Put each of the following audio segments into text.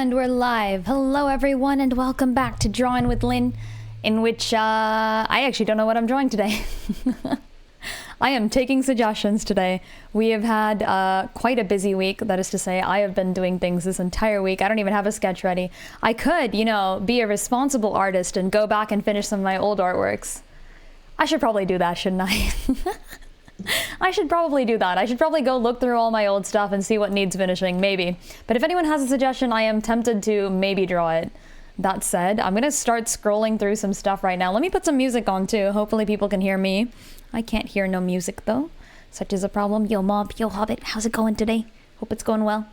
And we're live. Hello everyone and welcome back to Drawing with Lynn, in which I actually don't know what I'm drawing today. I am taking suggestions today. We have had quite a busy week. That is to say, I have been doing things this entire week. I don't even have a sketch ready. I could, you know, be a responsible artist and go back and finish some of my old artworks. I should probably do that, shouldn't I? I should probably do that. I should probably go look through all my old stuff and see what needs finishing, maybe. But if anyone has a suggestion, I am tempted to maybe draw it. That said, I'm gonna start scrolling through some stuff right now. Let me put some music on too. Hopefully people can hear me. I can't hear no music though. Such is a problem. Yo mob, yo hobbit, how's it going today? Hope it's going well.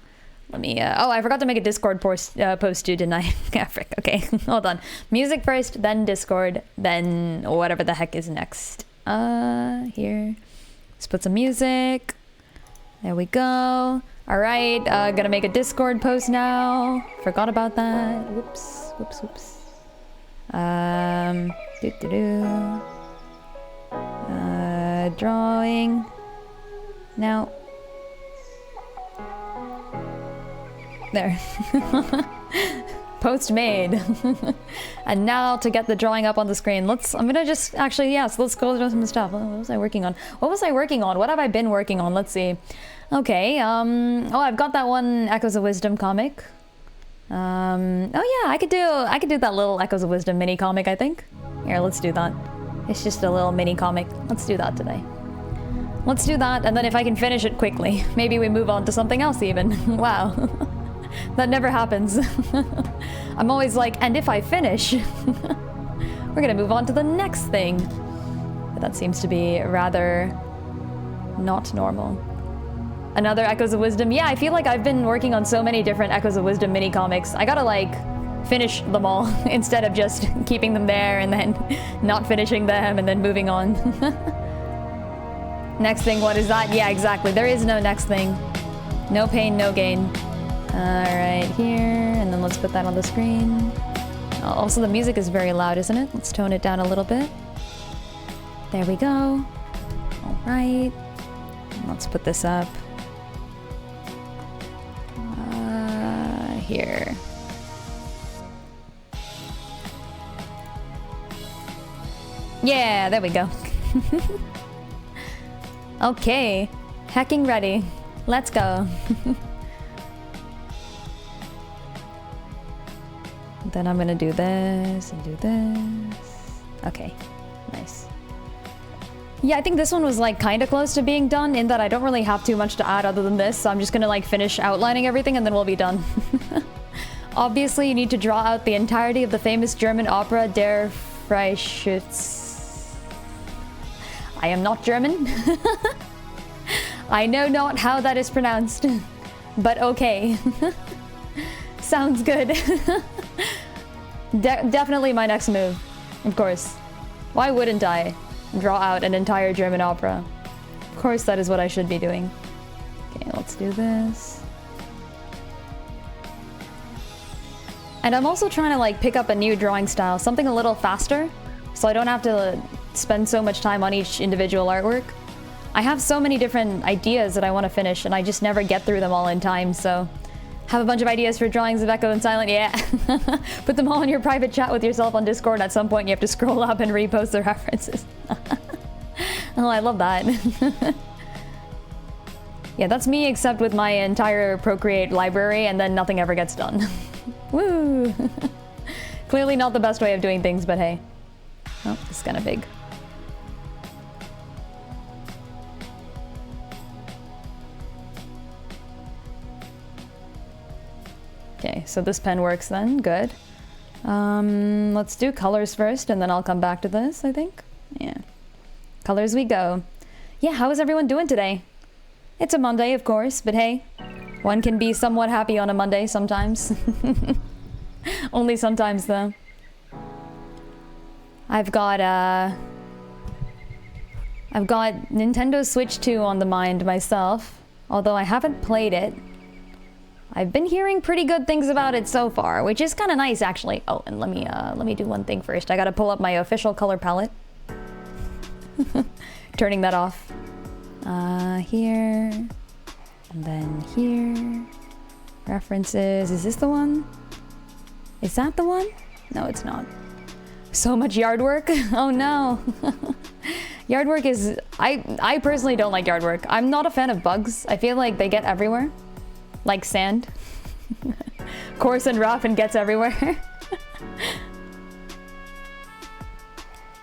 Let me, oh, I forgot to make a Discord post too, didn't I? Yeah, frick, okay, hold on. Music first, then Discord, then whatever the heck is next. Here. Let's put some music. There we go. All right, gonna make a Discord post now. Forgot about that. Whoops, whoops, whoops. Drawing. Now. There. Post made. And now to get the drawing up on the screen. I'm gonna just actually, yes, let's go through some stuff. What was I working on? What have I been working on? Let's see. Okay, oh, I've got that one Echoes of Wisdom comic. Oh yeah, I could do that little Echoes of Wisdom mini comic, I think. Here, let's do that. It's just a little mini comic. Let's do that today. Let's do that, and then if I can finish it quickly, maybe we move on to something else even. Wow. That never happens. I'm always like, and if I finish, we're gonna move on to the next thing. But that seems to be rather not normal. Another Echoes of Wisdom. Yeah, I feel like I've been working on so many different Echoes of Wisdom mini comics. I gotta like finish them all instead of just keeping them there and then not finishing them and then moving on. Next thing, what is that? Yeah, exactly. There is no next thing. No pain, no gain. Alright, here, and then let's put that on the screen. Also, the music is very loud, isn't it? Let's tone it down a little bit. There we go. Alright. Let's put this up. Here. Yeah, there we go. Okay. Hacking ready. Let's go. Then I'm gonna do this and do this. Okay, nice. Yeah, I think this one was like kind of close to being done in that I don't really have too much to add other than this, so I'm just gonna like finish outlining everything and then we'll be done. Obviously, you need to draw out the entirety of the famous German opera Der Freischütz. I am not German. I know not how that is pronounced, but okay. Sounds good. Definitely my next move, of course. Why wouldn't I draw out an entire German opera? Of course that is what I should be doing. Okay, let's do this. And I'm also trying to like pick up a new drawing style, something a little faster, so I don't have to spend so much time on each individual artwork. I have so many different ideas that I want to finish and I just never get through them all in time, so... Have a bunch of ideas for drawings of Echo and Silent? Yeah. Put them all in your private chat with yourself on Discord. At some point you have to scroll up and repost the references. Oh, I love that. Yeah, that's me except with my entire Procreate library and then nothing ever gets done. Woo! Clearly not the best way of doing things, but hey. Oh, this is kind of big. Okay, so this pen works then, good. Let's do colors first and then I'll come back to this, I think. Yeah. Colors we go. Yeah, how is everyone doing today? It's a Monday, of course, but hey, one can be somewhat happy on a Monday sometimes. Only sometimes though. I've got Nintendo Switch 2 on the mind myself, although I haven't played it. I've been hearing pretty good things about it so far, which is kind of nice actually. Oh, and let me do one thing first. I gotta pull up my official color palette. Turning that off. Here, and then here. References, is this the one? Is that the one? No, it's not. So much yard work? Oh no. Yard work is... I personally don't like yard work. I'm not a fan of bugs. I feel like they get everywhere. Like sand. Coarse and rough and gets everywhere.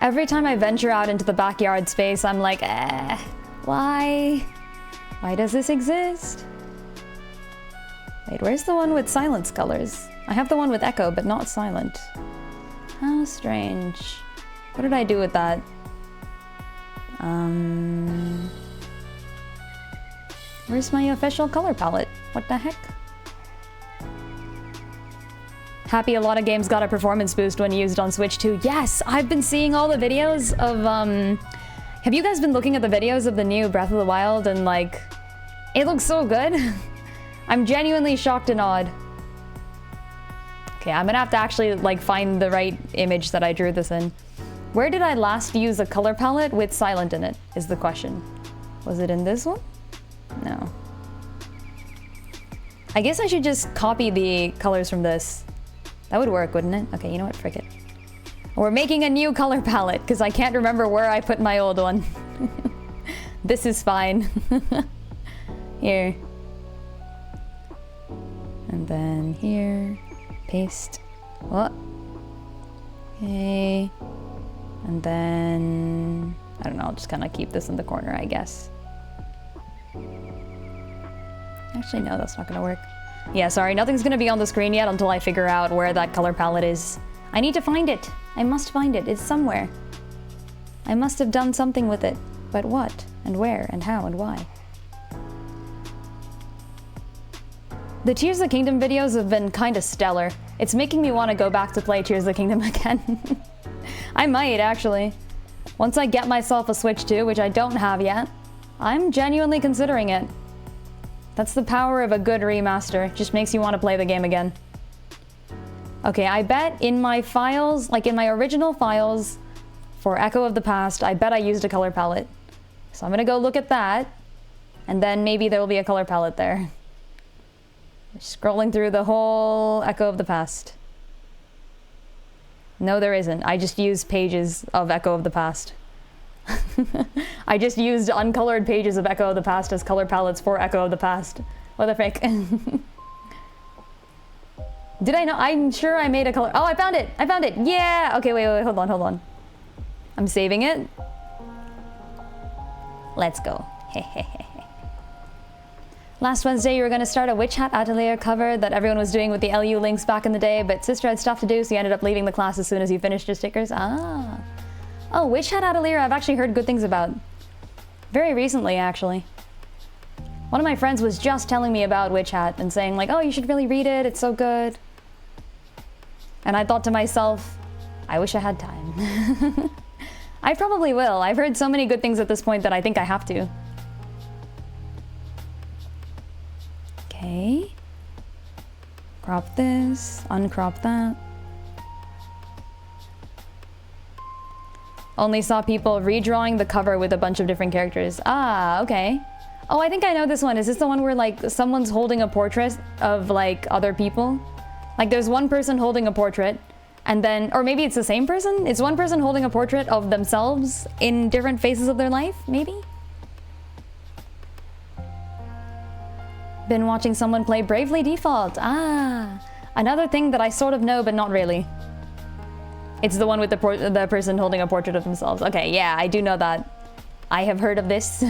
Every time I venture out into the backyard space, I'm like, why? Why does this exist? Wait, where's the one with silence colors? I have the one with echo, but not silent. How strange. What did I do with that? Where's my official color palette? What the heck? Happy a lot of games got a performance boost when used on Switch 2. Yes, I've been seeing all the videos of, have you guys been looking at the videos of the new Breath of the Wild and like, it looks so good. I'm genuinely shocked and awed. Okay, I'm gonna have to actually like find the right image that I drew this in. Where did I last use a color palette with silent in it, is the question. Was it in this one? No. I guess I should just copy the colors from this. That would work, wouldn't it? Okay, you know what? Frick it. We're making a new color palette because I can't remember where I put my old one. This is fine. Here. And then here. Paste. What? Okay. And then... I don't know, I'll just kind of keep this in the corner, I guess. Actually, no, that's not going to work. Yeah, sorry, nothing's gonna be on the screen yet until I figure out where that color palette is. I need to find it. I must find it. It's somewhere. I must have done something with it. But what? And where? And how? And why? The Tears of the Kingdom videos have been kinda stellar. It's making me want to go back to play Tears of the Kingdom again. I might, actually. Once I get myself a Switch 2, which I don't have yet, I'm genuinely considering it. That's the power of a good remaster. It just makes you want to play the game again. Okay, I bet in my files, like in my original files for Echo of the Past, I bet I used a color palette. So I'm gonna go look at that, and then maybe there will be a color palette there. Scrolling through the whole Echo of the Past. No, there isn't. I just used pages of Echo of the Past. I just used uncolored pages of Echo of the Past as color palettes for Echo of the Past. What the frick? Did I know? I'm sure I made a color. Oh, I found it! I found it! Yeah! Okay, wait, hold on. I'm saving it. Let's go. Last Wednesday, you were going to start a Witch Hat Atelier cover that everyone was doing with the LU links back in the day, but sister had stuff to do, so you ended up leaving the class as soon as you finished your stickers. Ah. Oh, Witch Hat Atelier, I've actually heard good things about. Very recently, actually. One of my friends was just telling me about Witch Hat and saying like, oh, you should really read it, it's so good. And I thought to myself, I wish I had time. I probably will. I've heard so many good things at this point that I think I have to. Okay. Crop this, uncrop that. Only saw people redrawing the cover with a bunch of different characters. Ah, okay. Oh, I think I know this one. Is this the one where like someone's holding a portrait of like other people? Like there's one person holding a portrait and then, or maybe it's the same person? It's one person holding a portrait of themselves in different phases of their life, maybe? Been watching someone play Bravely Default. Ah, another thing that I sort of know, but not really. It's the one with the person holding a portrait of themselves. Okay, yeah, I do know that. I have heard of this.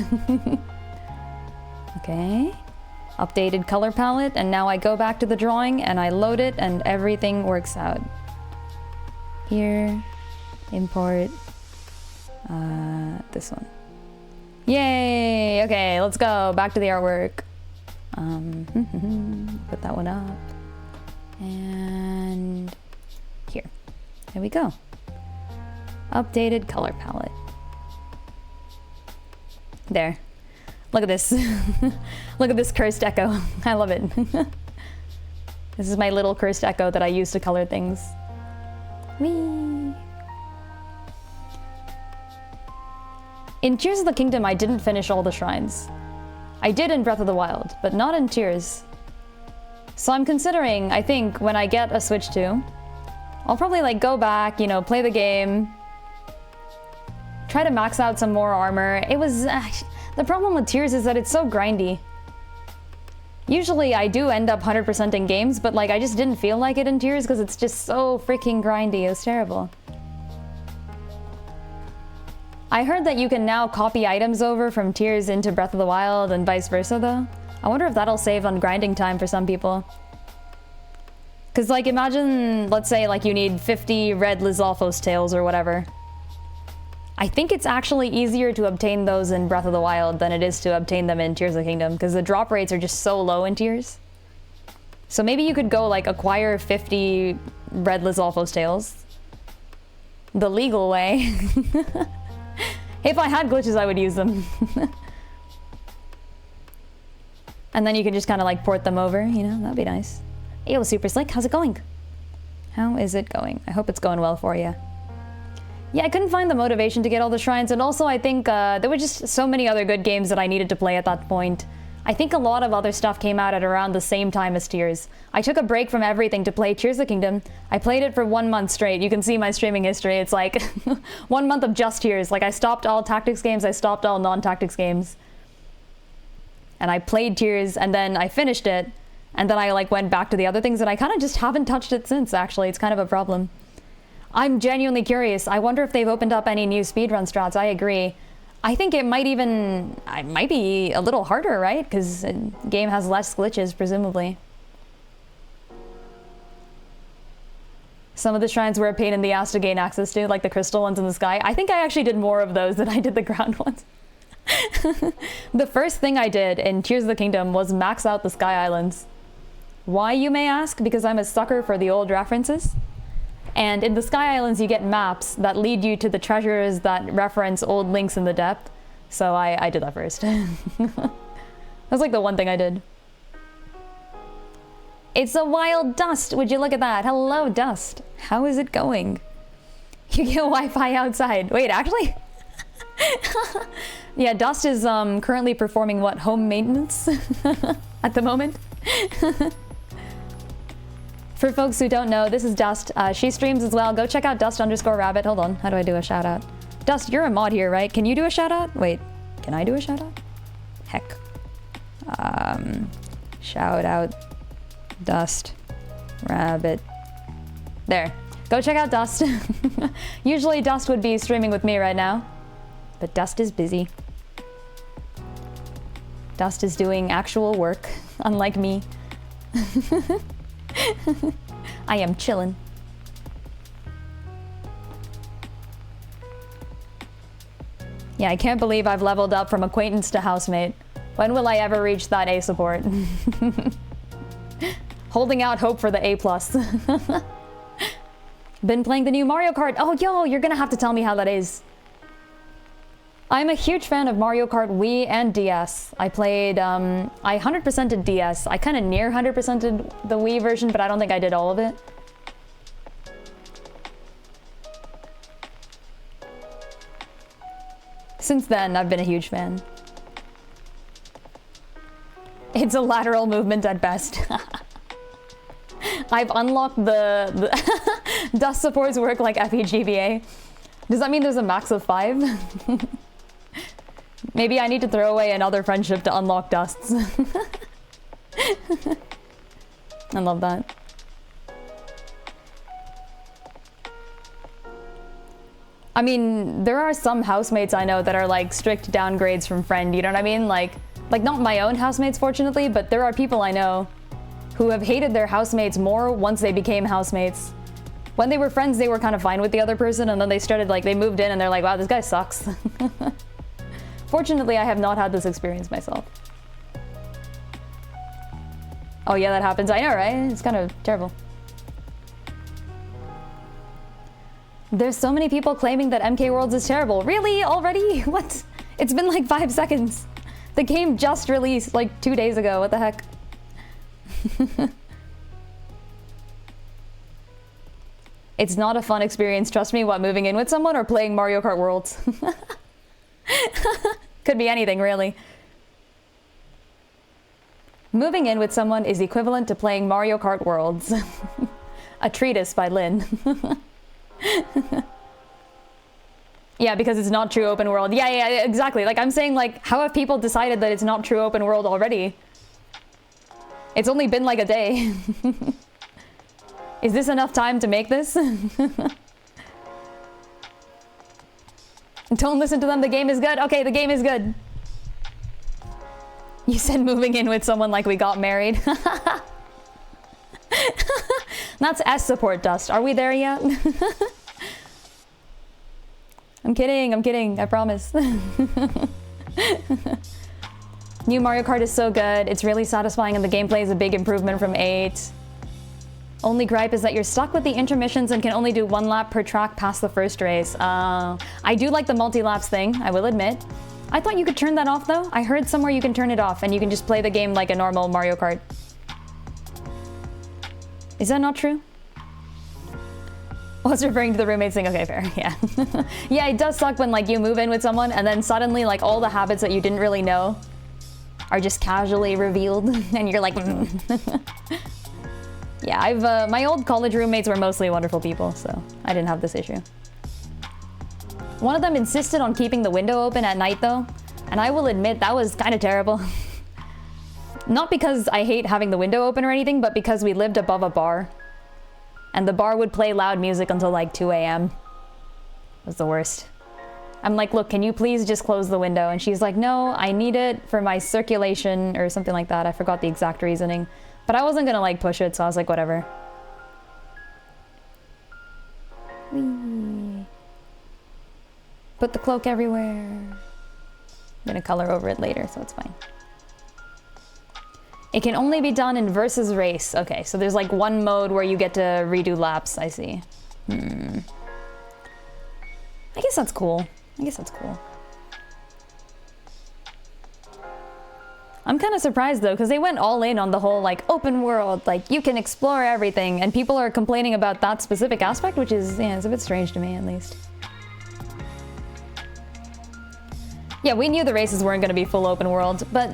Okay. Updated color palette, and now I go back to the drawing and I load it and everything works out. Here, import, this one. Yay! Okay, let's go back to the artwork. Put that one up. And here. There we go. Updated color palette. There. Look at this. Look at this cursed echo. I love it. This is my little cursed echo that I use to color things. Whee! In Tears of the Kingdom, I didn't finish all the shrines. I did in Breath of the Wild, but not in Tears. So I'm considering, I think, when I get a Switch 2, I'll probably like go back, you know, play the game. Try to max out some more armor. It was... the problem with Tears is that it's so grindy. Usually I do end up 100% in games, but like I just didn't feel like it in Tears because it's just so freaking grindy. It was terrible. I heard that you can now copy items over from Tears into Breath of the Wild and vice versa though. I wonder if that'll save on grinding time for some people. Because like imagine, let's say like you need 50 red Lizalfos tails or whatever. I think it's actually easier to obtain those in Breath of the Wild than it is to obtain them in Tears of the Kingdom, because the drop rates are just so low in Tears. So maybe you could go like acquire 50 red Lizalfos tails. The legal way. If I had glitches, I would use them. And then you can just kind of like port them over, you know, that'd be nice. Yo, Super Slick, how's it going? How is it going? I hope it's going well for you. Yeah, I couldn't find the motivation to get all the shrines, and also I think there were just so many other good games that I needed to play at that point. I think a lot of other stuff came out at around the same time as Tears. I took a break from everything to play Tears of the Kingdom. I played it for 1 month straight. You can see my streaming history. It's like 1 month of just Tears. Like I stopped all tactics games, I stopped all non-tactics games. And I played Tears, and then I finished it, and then I like went back to the other things, and I kind of just haven't touched it since, actually. It's kind of a problem. I'm genuinely curious. I wonder if they've opened up any new speedrun strats. I agree. I think it might be a little harder, right? Because the game has less glitches, presumably. Some of the shrines were a pain in the ass to gain access to, like the crystal ones in the sky. I think I actually did more of those than I did the ground ones. The first thing I did in Tears of the Kingdom was max out the Sky Islands. Why, you may ask? Because I'm a sucker for the old references. And in the Sky Islands, you get maps that lead you to the treasures that reference old links in the depth. So I did that first. That's like the one thing I did. It's a wild Dust. Would you look at that? Hello, Dust. How is it going? You get Wi-Fi outside. Wait, actually? Yeah, Dust is currently performing what? Home maintenance? At the moment? For folks who don't know, this is Dust. She streams as well. Go check out Dust_Rabbit. Hold on. How do I do a shout out? Dust, you're a mod here, right? Can you do a shout out? Wait, can I do a shout out? Heck. Shout out Dust Rabbit. There. Go check out Dust. Usually Dust would be streaming with me right now, but Dust is busy. Dust is doing actual work, unlike me. I am chillin'. Yeah, I can't believe I've leveled up from acquaintance to housemate. When will I ever reach that A support? Holding out hope for the A+. Been playing the new Mario Kart. Oh, yo, you're gonna have to tell me how that is. I'm a huge fan of Mario Kart Wii and DS. I played, I 100%ed DS. I kind of near 100%ed the Wii version, but I don't think I did all of it. Since then, I've been a huge fan. It's a lateral movement at best. I've unlocked the Dust supports work like FEGVA. Does that mean there's a max of 5? Maybe I need to throw away another friendship to unlock Dusts. I love that. I mean, there are some housemates I know that are like strict downgrades from friend, you know what I mean? Like not my own housemates, fortunately, but there are people I know who have hated their housemates more once they became housemates. When they were friends, they were kind of fine with the other person, and then they started, like, they moved in and they're like, wow, this guy sucks. Fortunately, I have not had this experience myself. Oh yeah, that happens. I know, right? It's kind of terrible. There's so many people claiming that MK Worlds is terrible. Really? Already? What? It's been like 5 seconds. The game just released like 2 days ago. What the heck? It's not a fun experience, trust me, what, moving in with someone or playing Mario Kart Worlds? Could be anything, really. Moving in with someone is equivalent to playing Mario Kart Worlds. A treatise by Lynn. Yeah, because it's not true open world. Yeah, exactly. Like, I'm saying, like, how have people decided that it's not true open world already? It's only been like a day. Is this enough time to make this? Don't listen to them, the game is good. Okay, the game is good. You said moving in with someone like we got married. That's S support, Dust. Are we there yet? I'm kidding, I promise. New Mario Kart is so good. It's really satisfying and the gameplay is a big improvement from 8. Only gripe is that you're stuck with the intermissions and can only do 1 lap per track past the first race. I do like the multi-laps thing, I will admit. I thought you could turn that off though. I heard somewhere you can turn it off and you can just play the game like a normal Mario Kart. Is that not true? I was referring to the roommates thing. Okay, fair. Yeah. Yeah, it does suck when like you move in with someone and then suddenly like all the habits that you didn't really know are just casually revealed and you're like, Yeah, my old college roommates were mostly wonderful people, so I didn't have this issue. One of them insisted on keeping the window open at night though, and I will admit that was kind of terrible. Not because I hate having the window open or anything, but because we lived above a bar. And the bar would play loud music until like 2 a.m. It was the worst. I'm like, look, can you please just close the window? And she's like, no, I need it for my circulation or something like that. I forgot the exact reasoning. But I wasn't gonna like push it, so I was like, whatever. Whee. Put the cloak everywhere. I'm gonna color over it later, so it's fine. It can only be done in versus race. Okay, so there's like one mode where you get to redo laps, I see. I guess that's cool. I'm kind of surprised though, because they went all in on the whole like open world, like you can explore everything, and people are complaining about that specific aspect, which is, yeah, it's a bit strange to me at least. Yeah, we knew the races weren't going to be full open world, but...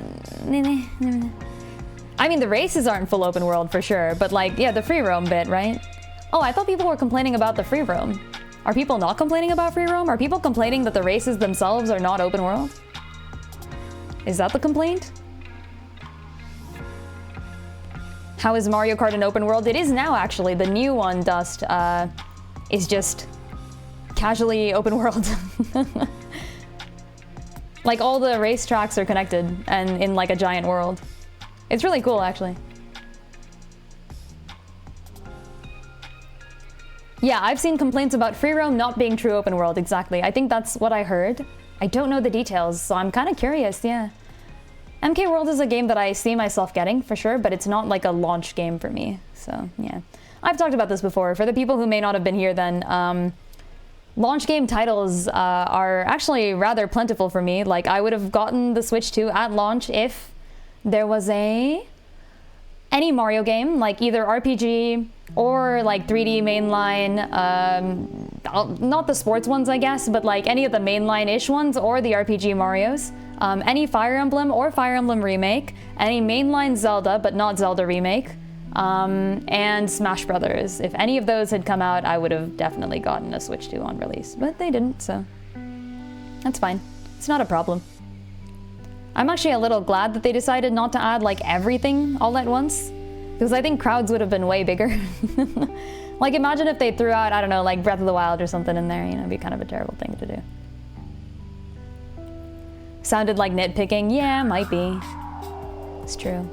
I mean, the races aren't full open world for sure, but like, yeah, the free roam bit, right? Oh, I thought people were complaining about the free roam. Are people not complaining about free roam? Are people complaining that the races themselves are not open world? Is that the complaint? How is Mario Kart an open world? It is now, actually. The new one, Dust, is just casually open world. Like, all the racetracks are connected and in like a giant world. It's really cool, actually. Yeah, I've seen complaints about free roam not being true open world, exactly. I think that's what I heard. I don't know the details, so I'm kind of curious, yeah. MK World is a game that I see myself getting, for sure, but it's not like a launch game for me, so yeah. I've talked about this before. For the people who may not have been here then, launch game titles are actually rather plentiful for me. Like, I would have gotten the Switch 2 at launch if there was any Mario game, like either RPG or like 3D mainline, not the sports ones, I guess, but like any of the mainline-ish ones or the RPG Marios, any Fire Emblem or Fire Emblem Remake, any mainline Zelda, but not Zelda Remake, and Smash Brothers. If any of those had come out, I would have definitely gotten a Switch 2 on release, but they didn't, so that's fine. It's not a problem. I'm actually a little glad that they decided not to add like everything all at once, because I think crowds would have been way bigger. Like, imagine if they threw out, I don't know, like Breath of the Wild or something in there, you know, it'd be kind of a terrible thing to do. Sounded like nitpicking. Yeah, might be. It's true.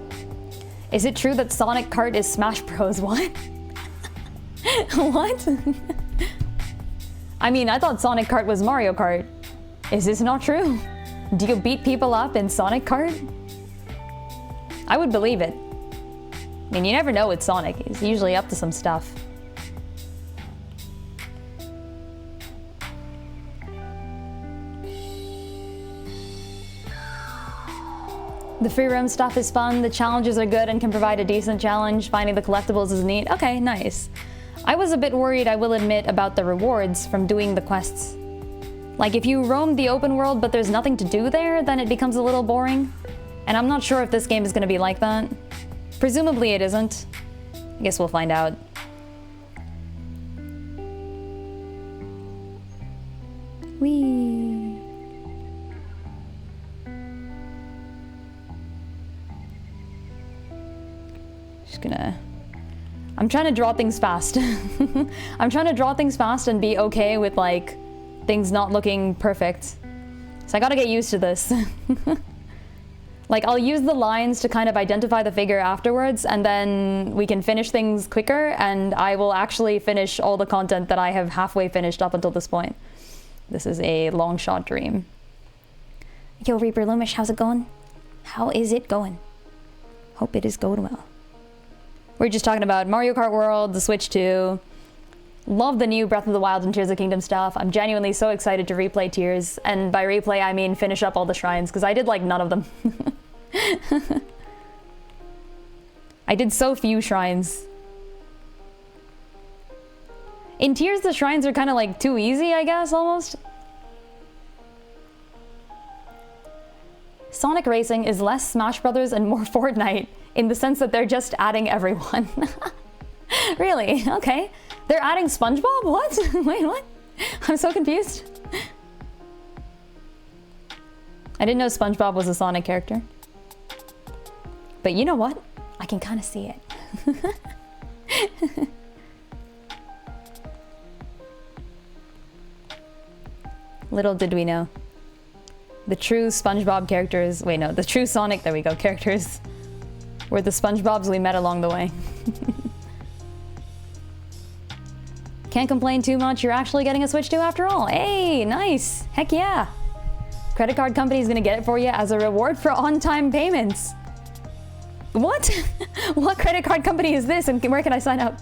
Is it true that Sonic Kart is Smash Bros? What? What? I mean, I thought Sonic Kart was Mario Kart. Is this not true? Do you beat people up in Sonic Kart? I would believe it. I mean, you never know with Sonic. He's usually up to some stuff. The free roam stuff is fun, the challenges are good and can provide a decent challenge, finding the collectibles is neat. Okay, nice. I was a bit worried, I will admit, about the rewards from doing the quests. Like, if you roam the open world but there's nothing to do there, then it becomes a little boring. And I'm not sure if this game is going to be like that. Presumably it isn't. I guess we'll find out. Whee! Just gonna... I'm trying to draw things fast. I'm trying to draw things fast and be okay with, like, things not looking perfect. So I gotta get used to this. Like, I'll use the lines to kind of identify the figure afterwards, and then we can finish things quicker, and I will actually finish all the content that I have halfway finished up until this point. This is a long shot dream. Yo, Reaper Loomish, how's it going? How is it going? Hope it is going well. We're just talking about Mario Kart World, the Switch 2. Love the new Breath of the Wild and Tears of the Kingdom stuff. I'm genuinely so excited to replay Tears. And by replay, I mean finish up all the shrines, because I did like none of them. I did so few shrines. In Tears, the shrines are kind of like too easy, I guess, almost. Sonic Racing is less Smash Brothers and more Fortnite, in the sense that they're just adding everyone. Really? Okay. They're adding SpongeBob? What? Wait, what? I'm so confused. I didn't know SpongeBob was a Sonic character. But you know what? I can kind of see it. Little did we know. The true SpongeBob characters... Wait, no. The true Sonic, there we go, characters were the SpongeBobs we met along the way. Can't complain too much. You're actually getting a Switch 2 after all. Hey, nice. Heck yeah. Credit card company is going to get it for you as a reward for on-time payments. What? What credit card company is this, and where can I sign up?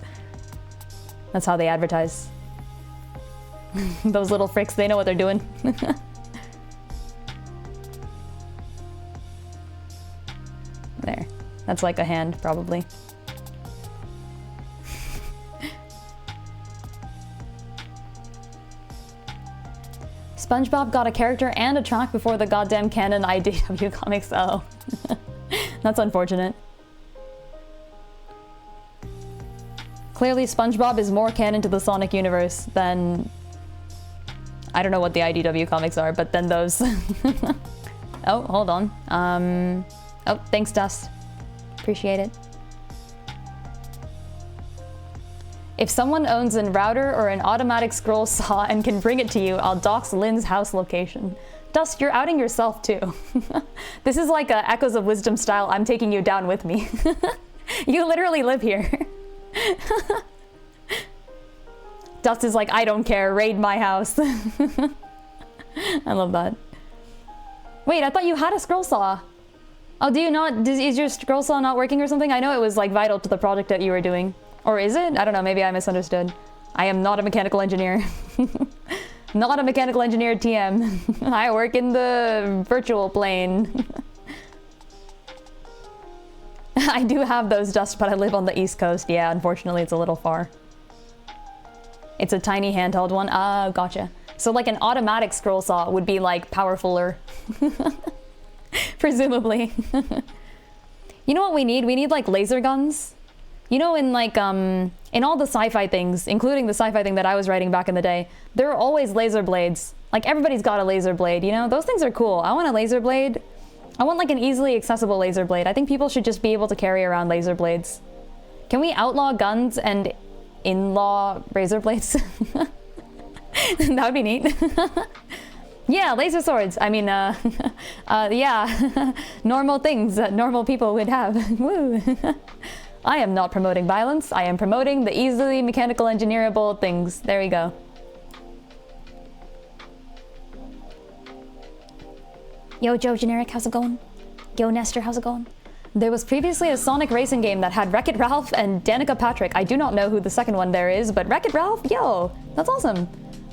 That's how they advertise. Those little fricks, they know what they're doing. There. That's like a hand, probably. SpongeBob got a character and a track before the goddamn canon IDW comics. Oh. That's unfortunate. Clearly SpongeBob is more canon to the Sonic universe than... I don't know what the IDW comics are, but then those. Oh, hold on. Oh, thanks, Dust. Appreciate it. If someone owns a router or an automatic scroll saw and can bring it to you, I'll dox Lynn's house location. Dust, you're outing yourself too. This is like a Echoes of Wisdom style, I'm taking you down with me. You literally live here. Dust is like, I don't care, raid my house. I love that. Wait, I thought you had a scroll saw. Oh, do you not? Is your scroll saw not working or something? I know it was like vital to the project that you were doing. Or is it? I don't know, maybe I misunderstood. I am not a mechanical engineer. Not a mechanical engineer TM. I work in the virtual plane. I do have those, Dust, but I live on the East Coast. Yeah, unfortunately, it's a little far. It's a tiny handheld one. Ah, gotcha. So like an automatic scroll saw would be like powerfuler. Presumably. You know what we need? We need like laser guns. You know, in like, in all the sci-fi things, including the sci-fi thing that I was writing back in the day, there are always laser blades. Like, everybody's got a laser blade, you know? Those things are cool. I want a laser blade. I want like an easily accessible laser blade. I think people should just be able to carry around laser blades. Can we outlaw guns and in-law razor blades? That would be neat. Yeah, laser swords. I mean, yeah, normal things that normal people would have. Woo. I am not promoting violence. I am promoting the easily mechanical engineerable things. There we go. Yo, Joe Generic, how's it going? Yo, Nestor, how's it going? There was previously a Sonic racing game that had Wreck-It Ralph and Danica Patrick. I do not know who the second one there is, but Wreck-It Ralph? Yo, that's awesome.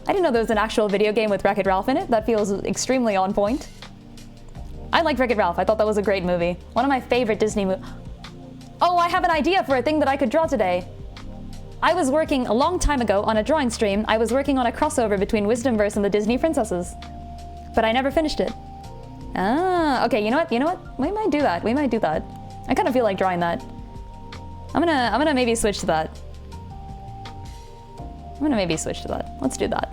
I didn't know there was an actual video game with Wreck-It Ralph in it. That feels extremely on point. I like Wreck-It Ralph. I thought that was a great movie. One of my favorite Disney movies. Oh, I have an idea for a thing that I could draw today. I was working a long time ago on a drawing stream. I was working on a crossover between Wisdomverse and the Disney princesses. But I never finished it. Ah, okay, you know what? You know what? We might do that. We might do that. I kind of feel like drawing that. I'm gonna maybe switch to that. I'm gonna maybe switch to that. Let's do that.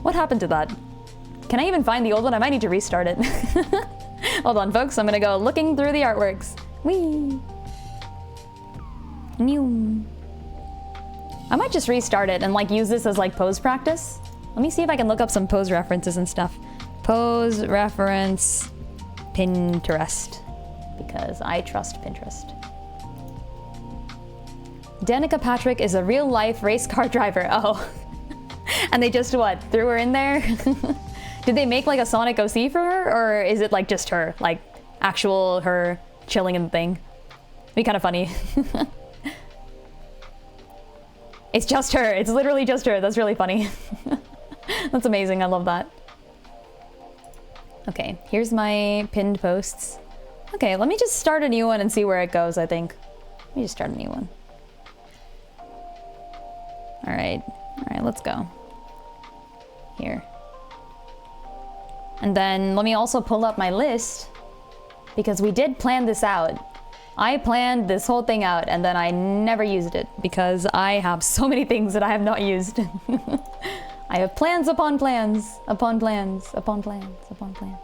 What happened to that? Can I even find the old one? I might need to restart it. Hold on, folks. I'm gonna go looking through the artworks. Whee! New. I might just restart it and like use this as like pose practice. Let me see if I can look up some pose references and stuff. Pose reference Pinterest, because I trust Pinterest. Danica Patrick is a real-life race car driver. Oh. And they just, what, threw her in there? Did they make like a Sonic OC for her? Or is it like just her? Like actual her chilling in the thing? It'd be kind of funny. It's just her. It's literally just her. That's really funny. That's amazing. I love that. Okay, here's my pinned posts. Okay, let me just start a new one and see where it goes, I think. Let me just start a new one. All right, let's go. Here. And then let me also pull up my list, because we did plan this out. I planned this whole thing out and then I never used it because I have so many things that I have not used. I have plans upon plans, upon plans, upon plans, upon plans.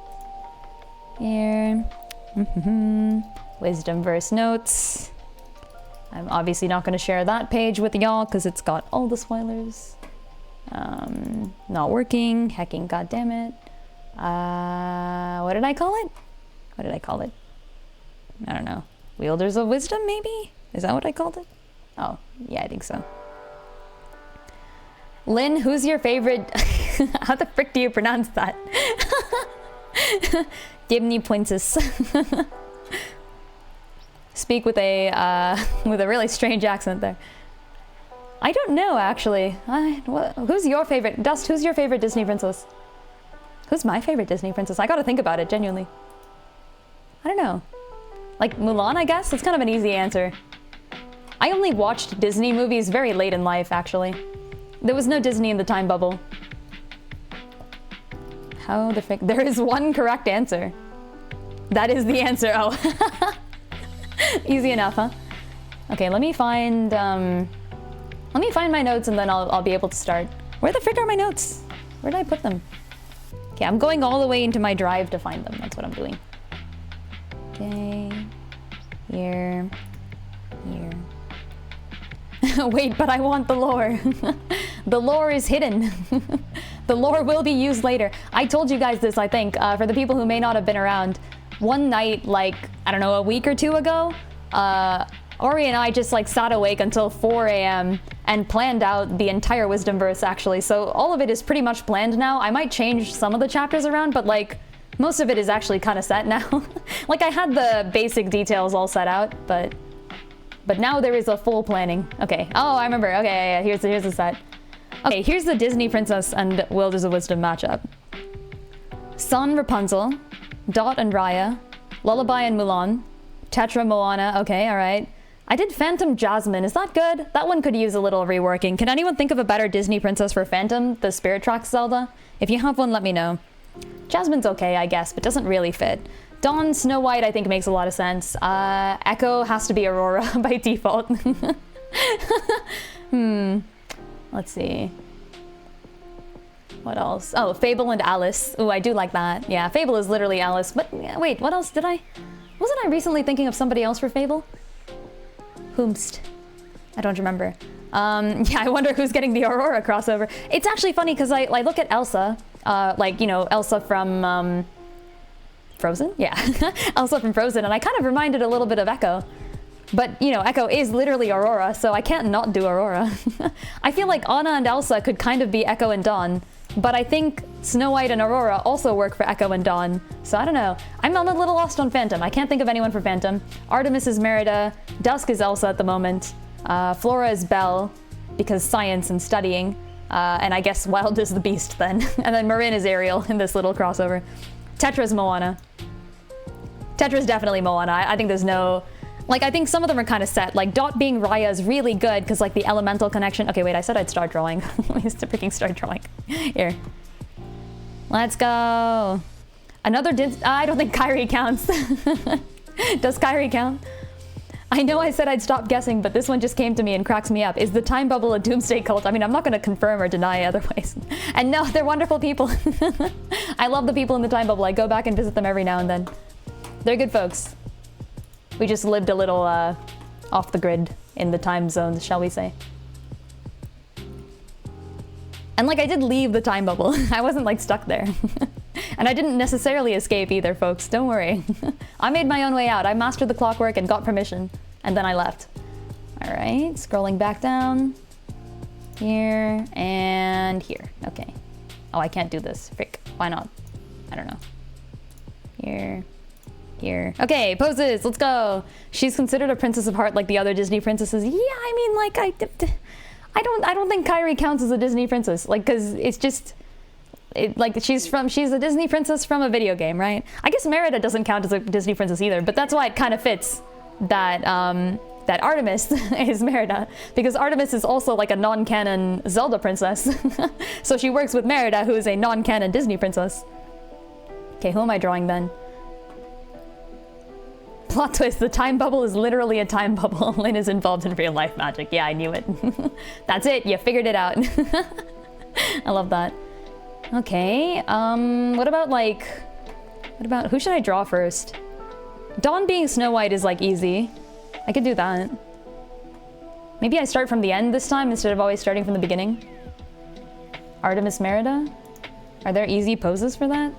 Here. Wisdomverse notes. I'm obviously not going to share that page with y'all because it's got all the spoilers. Not working. Hecking, goddammit. What did I call it? What did I call it? I don't know. Wielders of Wisdom, maybe? Is that what I called it? Oh, yeah, I think so. Lynn, who's your favorite? How the frick do you pronounce that? Dimny Princess. Speak with a really strange accent there. I don't know, actually. Who's your favorite? Dust, who's your favorite Disney princess? Who's my favorite Disney princess? I gotta think about it, genuinely. I don't know. Like Mulan, I guess? That's kind of an easy answer. I only watched Disney movies very late in life, actually. There was no Disney in the time bubble. How the frick? There is one correct answer. That is the answer. Oh. Easy enough, huh? Okay, let me find my notes and then I'll be able to start. Where the frick are my notes? Where did I put them? Okay, I'm going all the way into my drive to find them. That's what I'm doing. Okay. Here. Wait, but I want the lore. The lore is hidden. The lore will be used later. I told you guys this, I think, for the people who may not have been around. One night, like, I don't know, a week or two ago, Ori and I just like sat awake until 4 a.m. and planned out the entire Wisdomverse, actually. So all of it is pretty much planned now. I might change some of the chapters around, but like, most of it is actually kind of set now. Like, I had the basic details all set out, but now there is a full planning. Okay. Oh, I remember. Okay, yeah, here's the set. Okay, here's the Disney Princess and Wielders of Wisdom matchup. Sun Rapunzel, Dot and Raya, Lullaby and Mulan, Tetra Moana. Okay, all right. I did Phantom Jasmine. Is that good? That one could use a little reworking. Can anyone think of a better Disney princess for Phantom, the Spirit Tracks Zelda? If you have one, let me know. Jasmine's okay, I guess, but doesn't really fit. Dawn, Snow White, I think makes a lot of sense. Echo has to be Aurora by default. Let's see. What else? Oh, Fable and Alice. Ooh, I do like that. Yeah, Fable is literally Alice. But wait, what else did I... Wasn't I recently thinking of somebody else for Fable? Whomst? I don't remember. Yeah, I wonder who's getting the Aurora crossover. It's actually funny because I look at Elsa, like, you know, Elsa from Frozen? Yeah, Elsa from Frozen, and I kind of reminded a little bit of Echo. But, you know, Echo is literally Aurora, so I can't not do Aurora. I feel like Anna and Elsa could kind of be Echo and Dawn, but I think Snow White and Aurora also work for Echo and Dawn. So I don't know. I'm a little lost on Phantom. I can't think of anyone for Phantom. Artemis is Merida. Dusk is Elsa at the moment. Flora is Belle, because science and studying. And I guess Wild is the Beast then. And then Marin is Ariel in this little crossover. Tetra's Moana. Tetra's definitely Moana. I think there's no... Like, I think some of them are kind of set. Like, Dot being Raya is really good because, like, the elemental connection. Okay, wait, I said I'd start drawing. Let me freaking start drawing. Here. Let's go. Another I don't think Kyrie counts. Does Kyrie count? I know I said I'd stop guessing, but this one just came to me and cracks me up. Is the time bubble a doomsday cult? I mean, I'm not going to confirm or deny otherwise. And no, they're wonderful people. I love the people in the time bubble. I go back and visit them every now and then. They're good folks. We just lived a little off the grid in the time zones, shall we say. And like, I did leave the time bubble. I wasn't like stuck there. And I didn't necessarily escape either, folks. Don't worry. I made my own way out. I mastered the clockwork and got permission. And then I left. All right, scrolling back down. Here and here. Okay. Oh, I can't do this. Frick. Why not? I don't know. Here. Here. Okay, poses. Let's go. She's considered a princess of heart like the other Disney princesses. Yeah, I mean, like, I don't think Kairi counts as a Disney princess. Like, because it's just... she's a Disney princess from a video game, right? I guess Merida doesn't count as a Disney princess either, but that's why it kind of fits that that Artemis is Merida, because Artemis is also like a non-canon Zelda princess. So she works with Merida, who is a non-canon Disney princess. Okay, who am I drawing then? Plot twist, the time bubble is literally a time bubble. Lynn is involved in real life magic. Yeah, I knew it. That's it, you figured it out. I love that. Okay, what about, who should I draw first? Dawn being Snow White is like easy. I could do that. Maybe I start from the end this time instead of always starting from the beginning. Artemis Merida? Are there easy poses for that?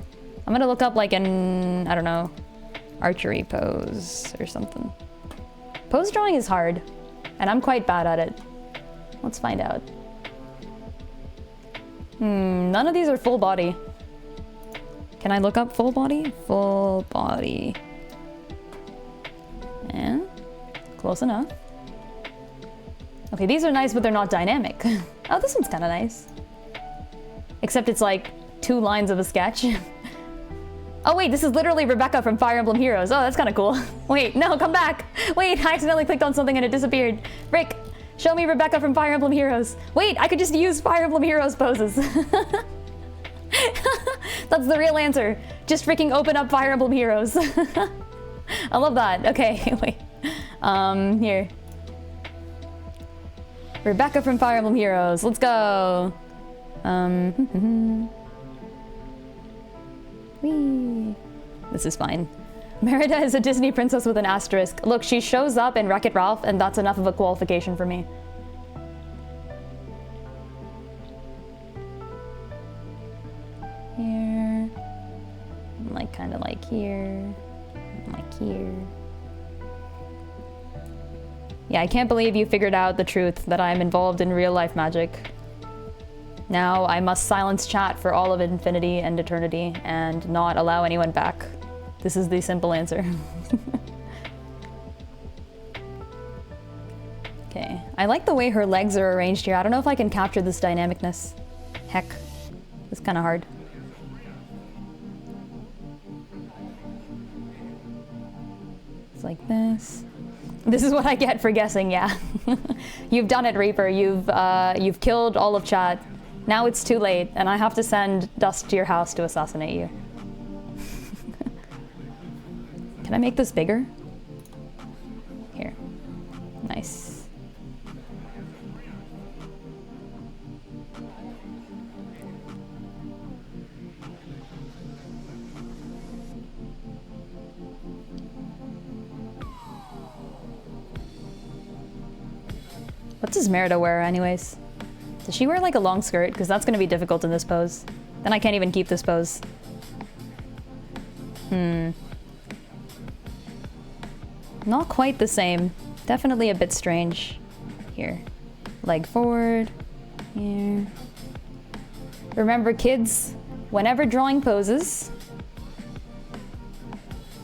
I'm gonna look up like an, I don't know, archery pose or something. Pose drawing is hard, and I'm quite bad at it. Let's find out. None of these are full body. Can I look up full body? Full body. Yeah, close enough. Okay, these are nice, but they're not dynamic. Oh, this one's kind of nice. Except it's like 2 lines of a sketch. Oh wait, this is literally Rebecca from Fire Emblem Heroes. Oh, that's kind of cool. Wait, no, come back. Wait, I accidentally clicked on something and it disappeared. Rick. Show me Rebecca from Fire Emblem Heroes. Wait, I could just use Fire Emblem Heroes poses. That's the real answer. Just freaking open up Fire Emblem Heroes. I love that. Okay, wait. Here. Rebecca from Fire Emblem Heroes. Let's go. Whee. This is fine. Merida is a Disney princess with an asterisk. Look, she shows up in Wreck-It Ralph, and that's enough of a qualification for me. Here. Like, kind of like here. Like here. Yeah, I can't believe you figured out the truth that I'm involved in real-life magic. Now I must silence chat for all of infinity and eternity and not allow anyone back. This is the simple answer. Okay, I like the way her legs are arranged here. I don't know if I can capture this dynamicness. Heck, it's kind of hard. It's like this. This is what I get for guessing, yeah. You've done it, Reaper. You've killed all of chat. Now it's too late, and I have to send Dust to your house to assassinate you. Can I make this bigger? Here. Nice. What does Merida wear anyways? Does she wear like a long skirt? Because that's going to be difficult in this pose. Then I can't even keep this pose. Not quite the same. Definitely a bit strange. Here. Leg forward. Here. Remember, kids, whenever drawing poses,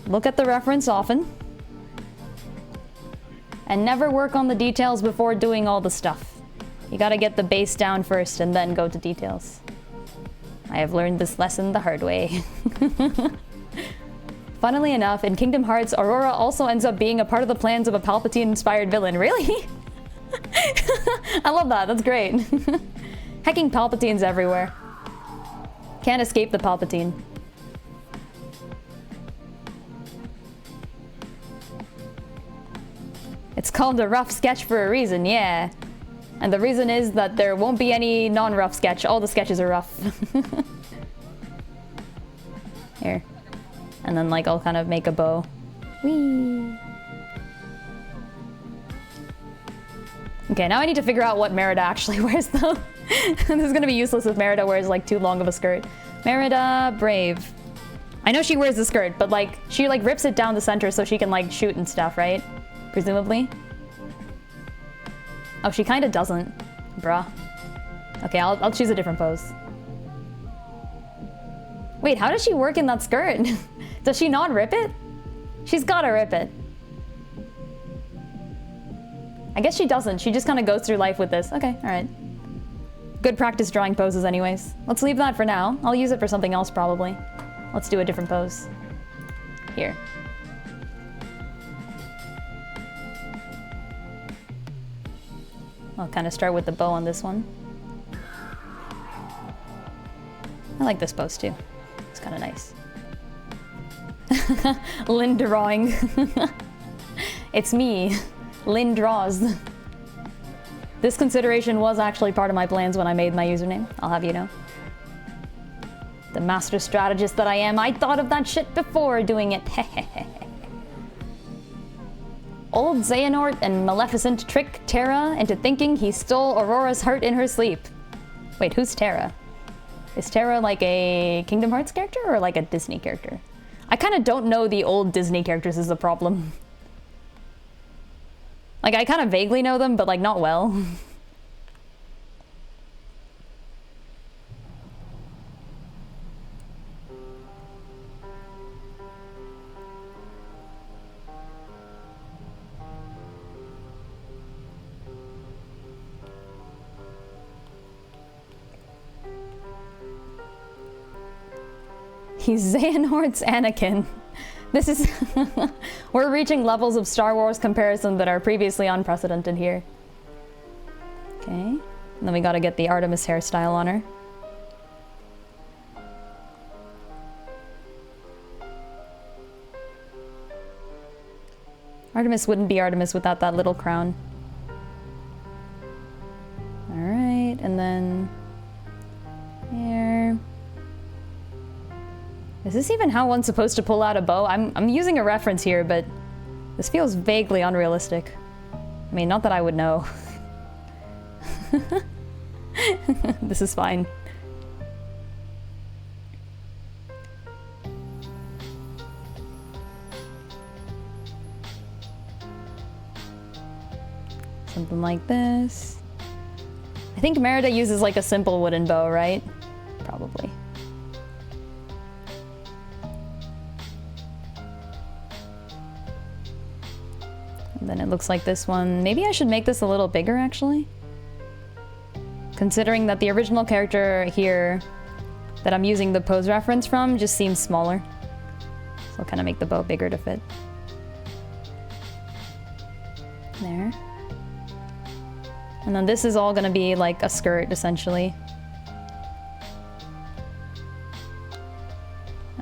look at the reference often. And never work on the details before doing all the stuff. You gotta get the base down first and then go to details. I have learned this lesson the hard way. Funnily enough, in Kingdom Hearts, Aurora also ends up being a part of the plans of a Palpatine-inspired villain. Really? I love that. That's great. Hecking Palpatines everywhere. Can't escape the Palpatine. It's called a rough sketch for a reason, yeah. And the reason is that there won't be any non-rough sketch. All the sketches are rough. Here. And then like I'll kind of make a bow. Whee! Okay, now I need to figure out what Merida actually wears though. This is gonna be useless if Merida wears like too long of a skirt. Merida, brave. I know she wears the skirt, but like she like rips it down the center so she can like shoot and stuff, right? Presumably. Oh, she kind of doesn't. Bruh. Okay, I'll choose a different pose. Wait, how does she work in that skirt? Does she not rip it? She's gotta rip it. I guess she doesn't. She just kind of goes through life with this. Okay, all right. Good practice drawing poses anyways. Let's leave that for now. I'll use it for something else probably. Let's do a different pose. Here. I'll kind of start with the bow on this one. I like this pose too. It's kind of nice. Lynn drawing. It's me. Lynn draws. This consideration was actually part of my plans when I made my username. I'll have you know. The master strategist that I am, I thought of that shit before doing it. Old Xehanort and Maleficent trick Terra into thinking he stole Aurora's heart in her sleep. Wait, who's Terra? Is Terra like a Kingdom Hearts character or like a Disney character? I kind of don't know the old Disney characters is the problem. Like, I kind of vaguely know them, but like not well. He's Xehanort's Anakin. This is... We're reaching levels of Star Wars comparison that are previously unprecedented here. Okay. And then we gotta get the Artemis hairstyle on her. Artemis wouldn't be Artemis without that little crown. Alright, and then... here... Is this even how one's supposed to pull out a bow? I'm using a reference here, but this feels vaguely unrealistic. I mean, not that I would know. This is fine. Something like this. I think Merida uses like a simple wooden bow, right? Probably. And then it looks like this one. Maybe I should make this a little bigger, actually. Considering that the original character here that I'm using the pose reference from just seems smaller. So I'll kind of make the bow bigger to fit. There. And then this is all gonna be like a skirt, essentially.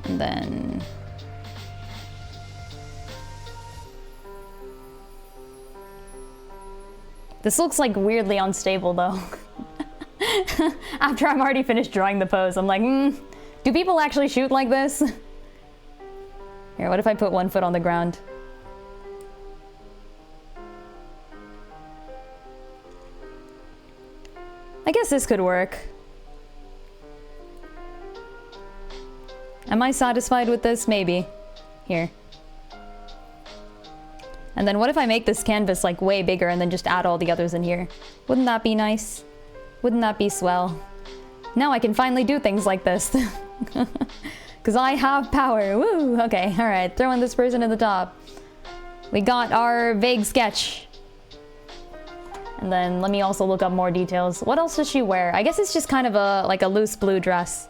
And then... This looks like weirdly unstable though. After I'm already finished drawing the pose, I'm like, do people actually shoot like this? Here, what if I put one foot on the ground? I guess this could work. Am I satisfied with this? Maybe. Here. And then what if I make this canvas like way bigger and then just add all the others in here? Wouldn't that be nice? Wouldn't that be swell? Now I can finally do things like this. Because I have power. Woo! Okay, alright. Throwing this person in the top. We got our vague sketch. And then let me also look up more details. What else does she wear? I guess it's just kind of a like a loose blue dress.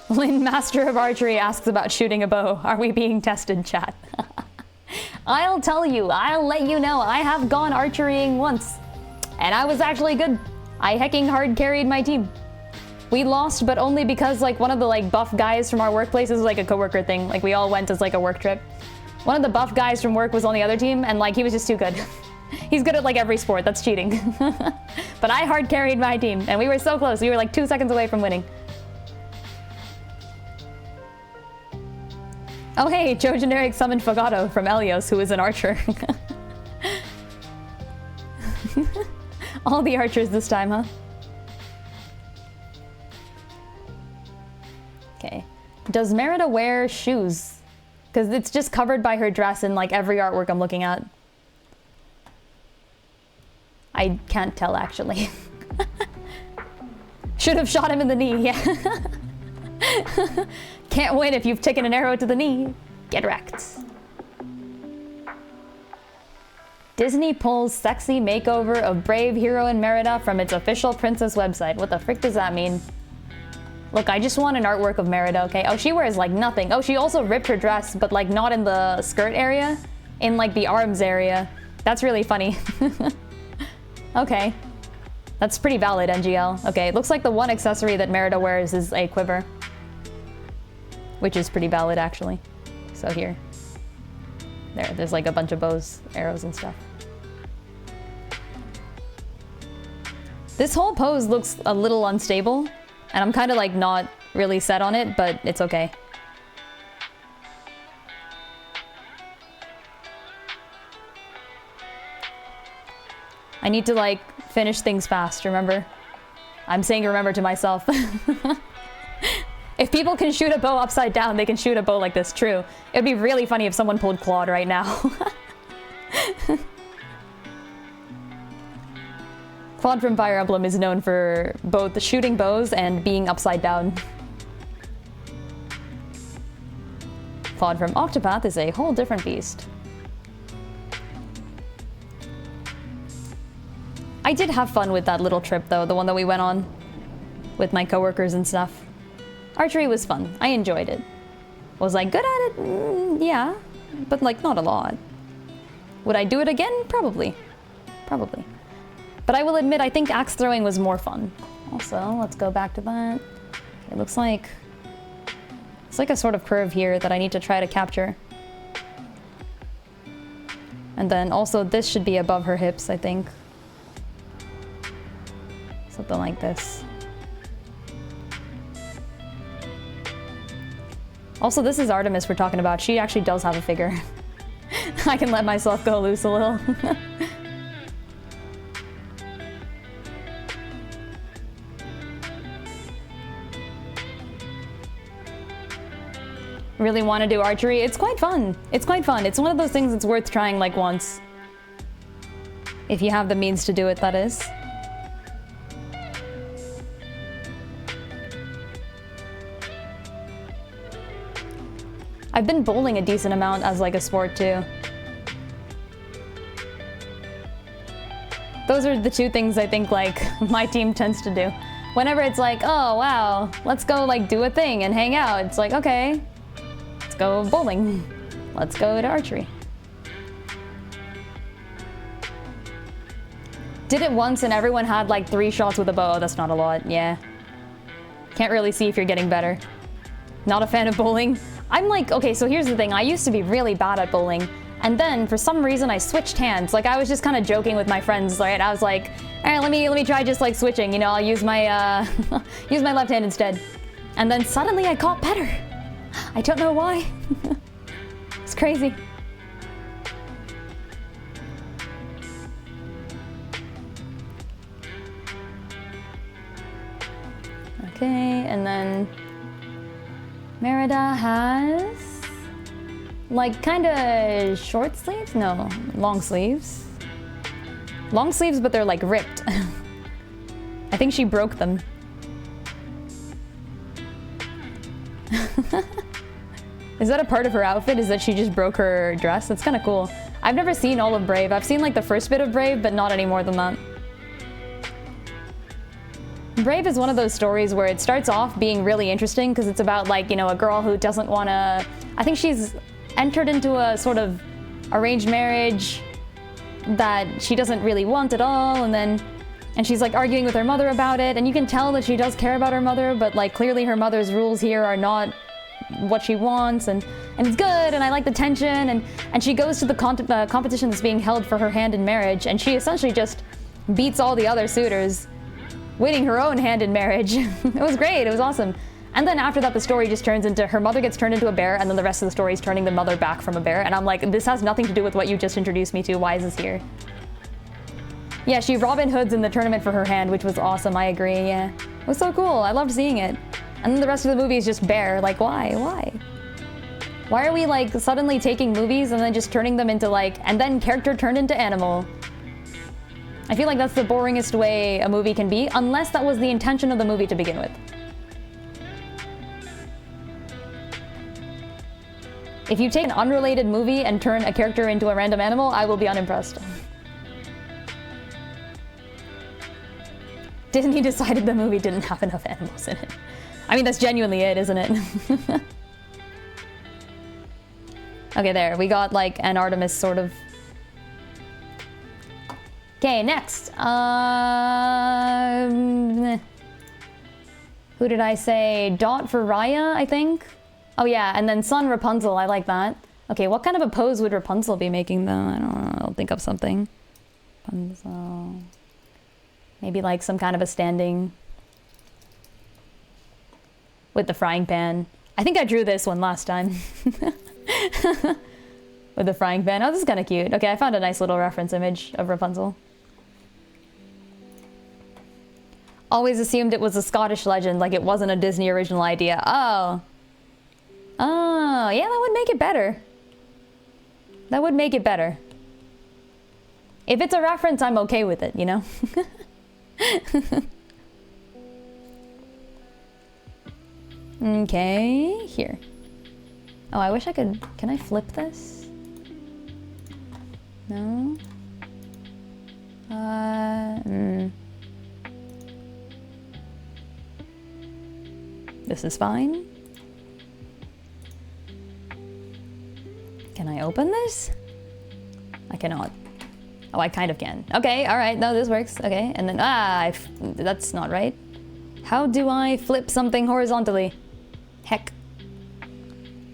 Lynn, Master of Archery, asks about shooting a bow. Are we being tested, chat? I'll tell you, I'll let you know, I have gone archerying once. And I was actually good. I hecking hard carried my team. We lost, but only because like one of the like buff guys from our workplace is like a coworker thing. Like we all went as like a work trip. One of the buff guys from work was on the other team, and like he was just too good. He's good at like every sport. That's cheating. But I hard carried my team, and we were so close. We were like 2 seconds away from winning. Oh hey, Joe Generic summoned Fogato from Elios, who is an archer. All the archers this time, huh? Okay. Does Merida wear shoes? Because it's just covered by her dress in like every artwork I'm looking at. I can't tell actually. Should have shot him in the knee, yeah. Can't win if you've taken an arrow to the knee. Get wrecked. Disney pulls sexy makeover of brave hero in Merida from its official princess website. What the frick does that mean? Look, I just want an artwork of Merida, okay? Oh, she wears like nothing. Oh, she also ripped her dress, but like not in the skirt area, in like the arms area. That's really funny. Okay. That's pretty valid, NGL. Okay, it looks like the one accessory that Merida wears is a quiver. Which is pretty valid, actually. So here. There's like a bunch of bows, arrows, and stuff. This whole pose looks a little unstable, and I'm kind of like not really set on it, but it's okay. I need to like finish things fast, remember? I'm saying remember to myself. If people can shoot a bow upside down, they can shoot a bow like this, true. It'd be really funny if someone pulled Claude right now. Claude from Fire Emblem is known for both shooting bows and being upside down. Claude from Octopath is a whole different beast. I did have fun with that little trip though, the one that we went on with my coworkers and stuff. Archery was fun. I enjoyed it. Was I good at it? Yeah, but like not a lot. Would I do it again? Probably. Probably. But I will admit, I think axe throwing was more fun. Also, let's go back to that. It looks like it's like a sort of curve here that I need to try to capture. And then also this should be above her hips, I think. Something like this. Also, this is Artemis we're talking about. She actually does have a figure. I can let myself go loose a little. Really want to do archery? It's quite fun. It's quite fun. It's one of those things that's worth trying like once. If you have the means to do it, that is. I've been bowling a decent amount as like a sport too. Those are the two things I think like my team tends to do. Whenever it's like, oh wow, let's go like do a thing and hang out. It's like, okay, let's go bowling. Let's go to archery. Did it once and everyone had like 3 shots with a bow. That's not a lot, yeah. Can't really see if you're getting better. Not a fan of bowling. I'm like, okay, so here's the thing. I used to be really bad at bowling. And then for some reason I switched hands. Like I was just kind of joking with my friends, right? I was like, all right, let me try just like switching. You know, I'll use my use my left hand instead. And then suddenly I got better. I don't know why. It's crazy. Okay, and then Merida has like kind of short sleeves? No, long sleeves. Long sleeves, but they're like ripped. I think she broke them. Is that a part of her outfit? Is that she just broke her dress? That's kind of cool. I've never seen all of Brave. I've seen like the first bit of Brave, but not any more than that. Brave is one of those stories where it starts off being really interesting because it's about like, you know, a girl who doesn't want to... I think she's entered into a sort of arranged marriage that she doesn't really want at all, and she's like arguing with her mother about it, and you can tell that she does care about her mother, but like clearly her mother's rules here are not what she wants, and it's good, and I like the tension, and she goes to the competition that's being held for her hand in marriage, and she essentially just beats all the other suitors, winning her own hand in marriage. It was great, it was awesome. And then after that, the story just turns into her mother gets turned into a bear, and then the rest of the story is turning the mother back from a bear, and I'm like, this has nothing to do with what you just introduced me to, why is this here? Yeah, she Robin Hoods in the tournament for her hand, which was awesome, I agree, yeah. It was so cool, I loved seeing it. And then the rest of the movie is just bear, like why? Why are we like suddenly taking movies and then just turning them into like, and then character turned into animal? I feel like that's the boringest way a movie can be, unless that was the intention of the movie to begin with. If you take an unrelated movie and turn a character into a random animal, I will be unimpressed. Disney decided the movie didn't have enough animals in it. I mean, that's genuinely it, isn't it? Okay, there. We got, like, an Artemis, sort of. Okay, next. Who did I say? Dot for Raya, I think? Oh, yeah, and then Sun Rapunzel. I like that. Okay, what kind of a pose would Rapunzel be making, though? I don't know. I'll think of something. Rapunzel. Maybe, like, some kind of a standing... with the frying pan. I think I drew this one last time. With the frying pan. Oh, this is kind of cute. Okay, I found a nice little reference image of Rapunzel. Always assumed it was a Scottish legend, like it wasn't a Disney original idea. Oh. Oh, yeah, that would make it better. That would make it better. If it's a reference, I'm okay with it, you know? Okay, here. Oh, I wish I could... Can I flip this? No? This is fine. Can I open this? I cannot. Oh, I kind of can. Okay, alright, no, this works. Okay, and then... that's not right. How do I flip something horizontally? Heck.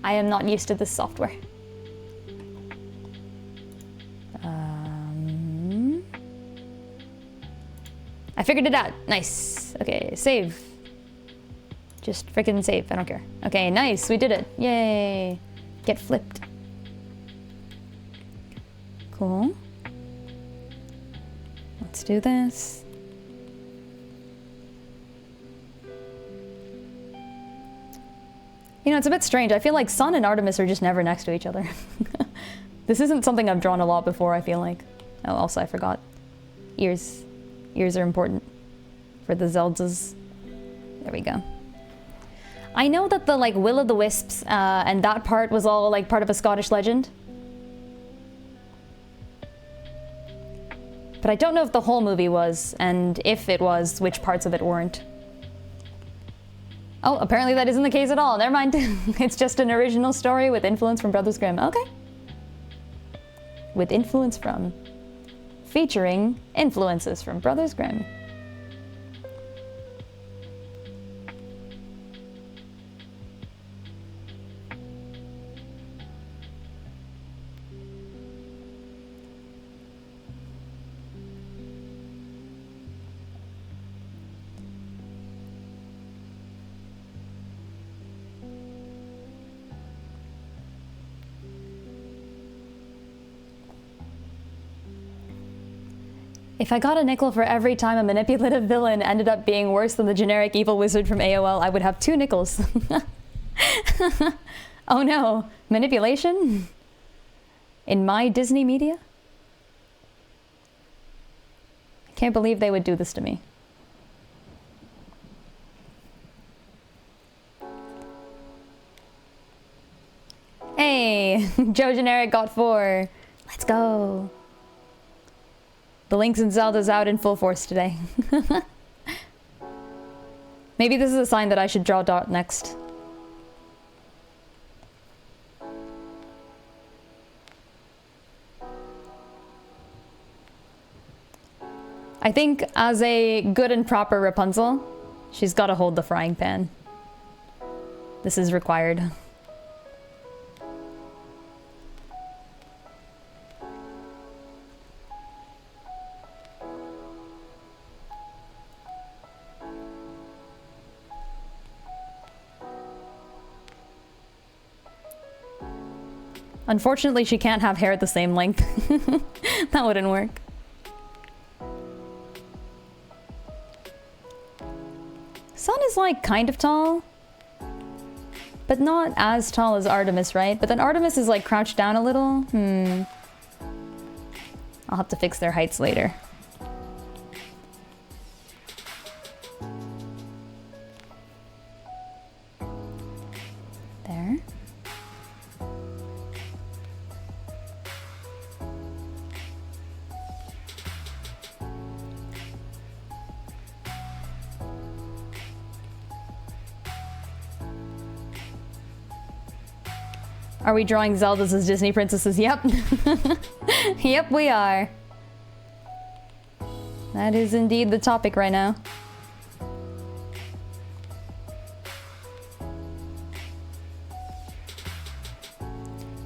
I am not used to this software. I figured it out. Nice. Okay, save. Just freaking save. I don't care. Okay, nice. We did it. Yay. Get flipped. Cool. Let's do this. You know, it's a bit strange. I feel like Sun and Artemis are just never next to each other. This isn't something I've drawn a lot before, I feel like. Oh, also I forgot. Ears. Ears are important for the Zeldas. There we go. I know that the, like, Will-o'-the-Wisps and that part was all, like, part of a Scottish legend. But I don't know if the whole movie was, and if it was, which parts of it weren't. Oh, apparently that isn't the case at all. Never mind. It's just an original story with influence from Brothers Grimm. Okay. With influence from. Featuring influences from Brothers Grimm. If I got a nickel for every time a manipulative villain ended up being worse than the generic evil wizard from AOL, I would have 2 nickels. Oh no, manipulation? In my Disney media? I can't believe they would do this to me. Hey, Joe Generic got 4. Let's go. The Links and Zelda's out in full force today. Maybe this is a sign that I should draw Dot next. I think as a good and proper Rapunzel, she's got to hold the frying pan. This is required. Unfortunately, she can't have hair the same length. That wouldn't work. Sun is like kind of tall, but not as tall as Artemis, right? But then Artemis is like crouched down a little. I'll have to fix their heights later. There. Are we drawing Zeldas as Disney princesses? Yep. Yep, we are. That is indeed the topic right now.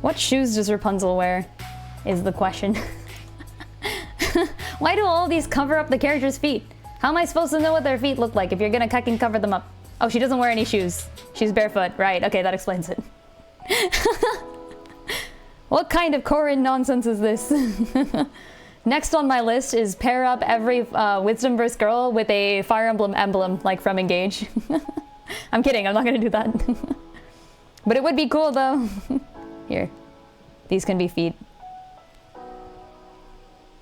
What shoes does Rapunzel wear? Is the question. Why do all these cover up the character's feet? How am I supposed to know what their feet look like if you're gonna fucking cover them up? Oh, she doesn't wear any shoes. She's barefoot. Right, okay, that explains it. What kind of Korean nonsense is this? Next on my list is pair up every Wisdomverse girl with a Fire emblem, like from Engage. I'm kidding, I'm not gonna do that. But it would be cool though. Here. These can be feet.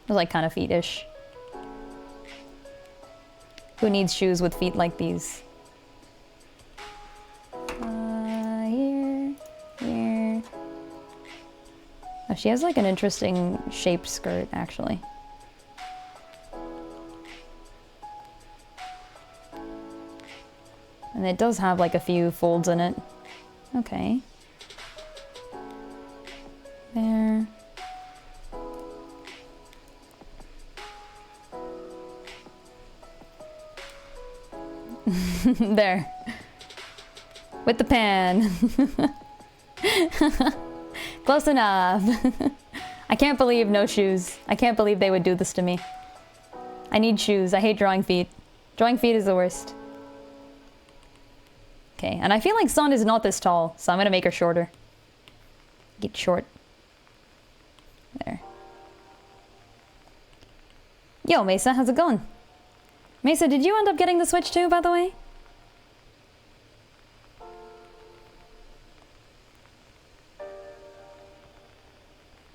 They're like kind of feet-ish. Who needs shoes with feet like these? Here. Oh, she has like an interesting shaped skirt, actually. And it does have like a few folds in it. Okay. There. There. With the pan. Close enough. I can't believe no shoes. I can't believe they would do this to me. I need shoes. I hate drawing feet. Drawing feet is the worst. Okay, and I feel like Sun is not this tall, so I'm gonna make her shorter. Get short. There. Yo, Mesa, how's it going? Mesa, did you end up getting the Switch too, by the way?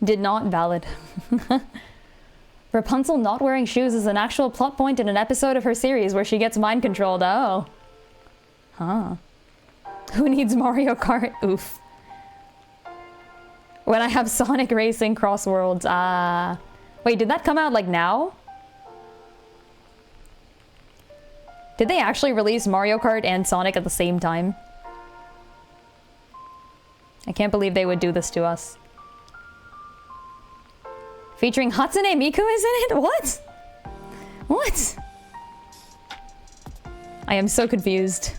Did not. Valid. Rapunzel not wearing shoes is an actual plot point in an episode of her series where she gets mind controlled. Oh. Huh. Who needs Mario Kart? Oof. When I have Sonic Racing Cross Worlds. Wait, did that come out like now? Did they actually release Mario Kart and Sonic at the same time? I can't believe they would do this to us. Featuring Hatsune Miku is in it? What? What? I am so confused.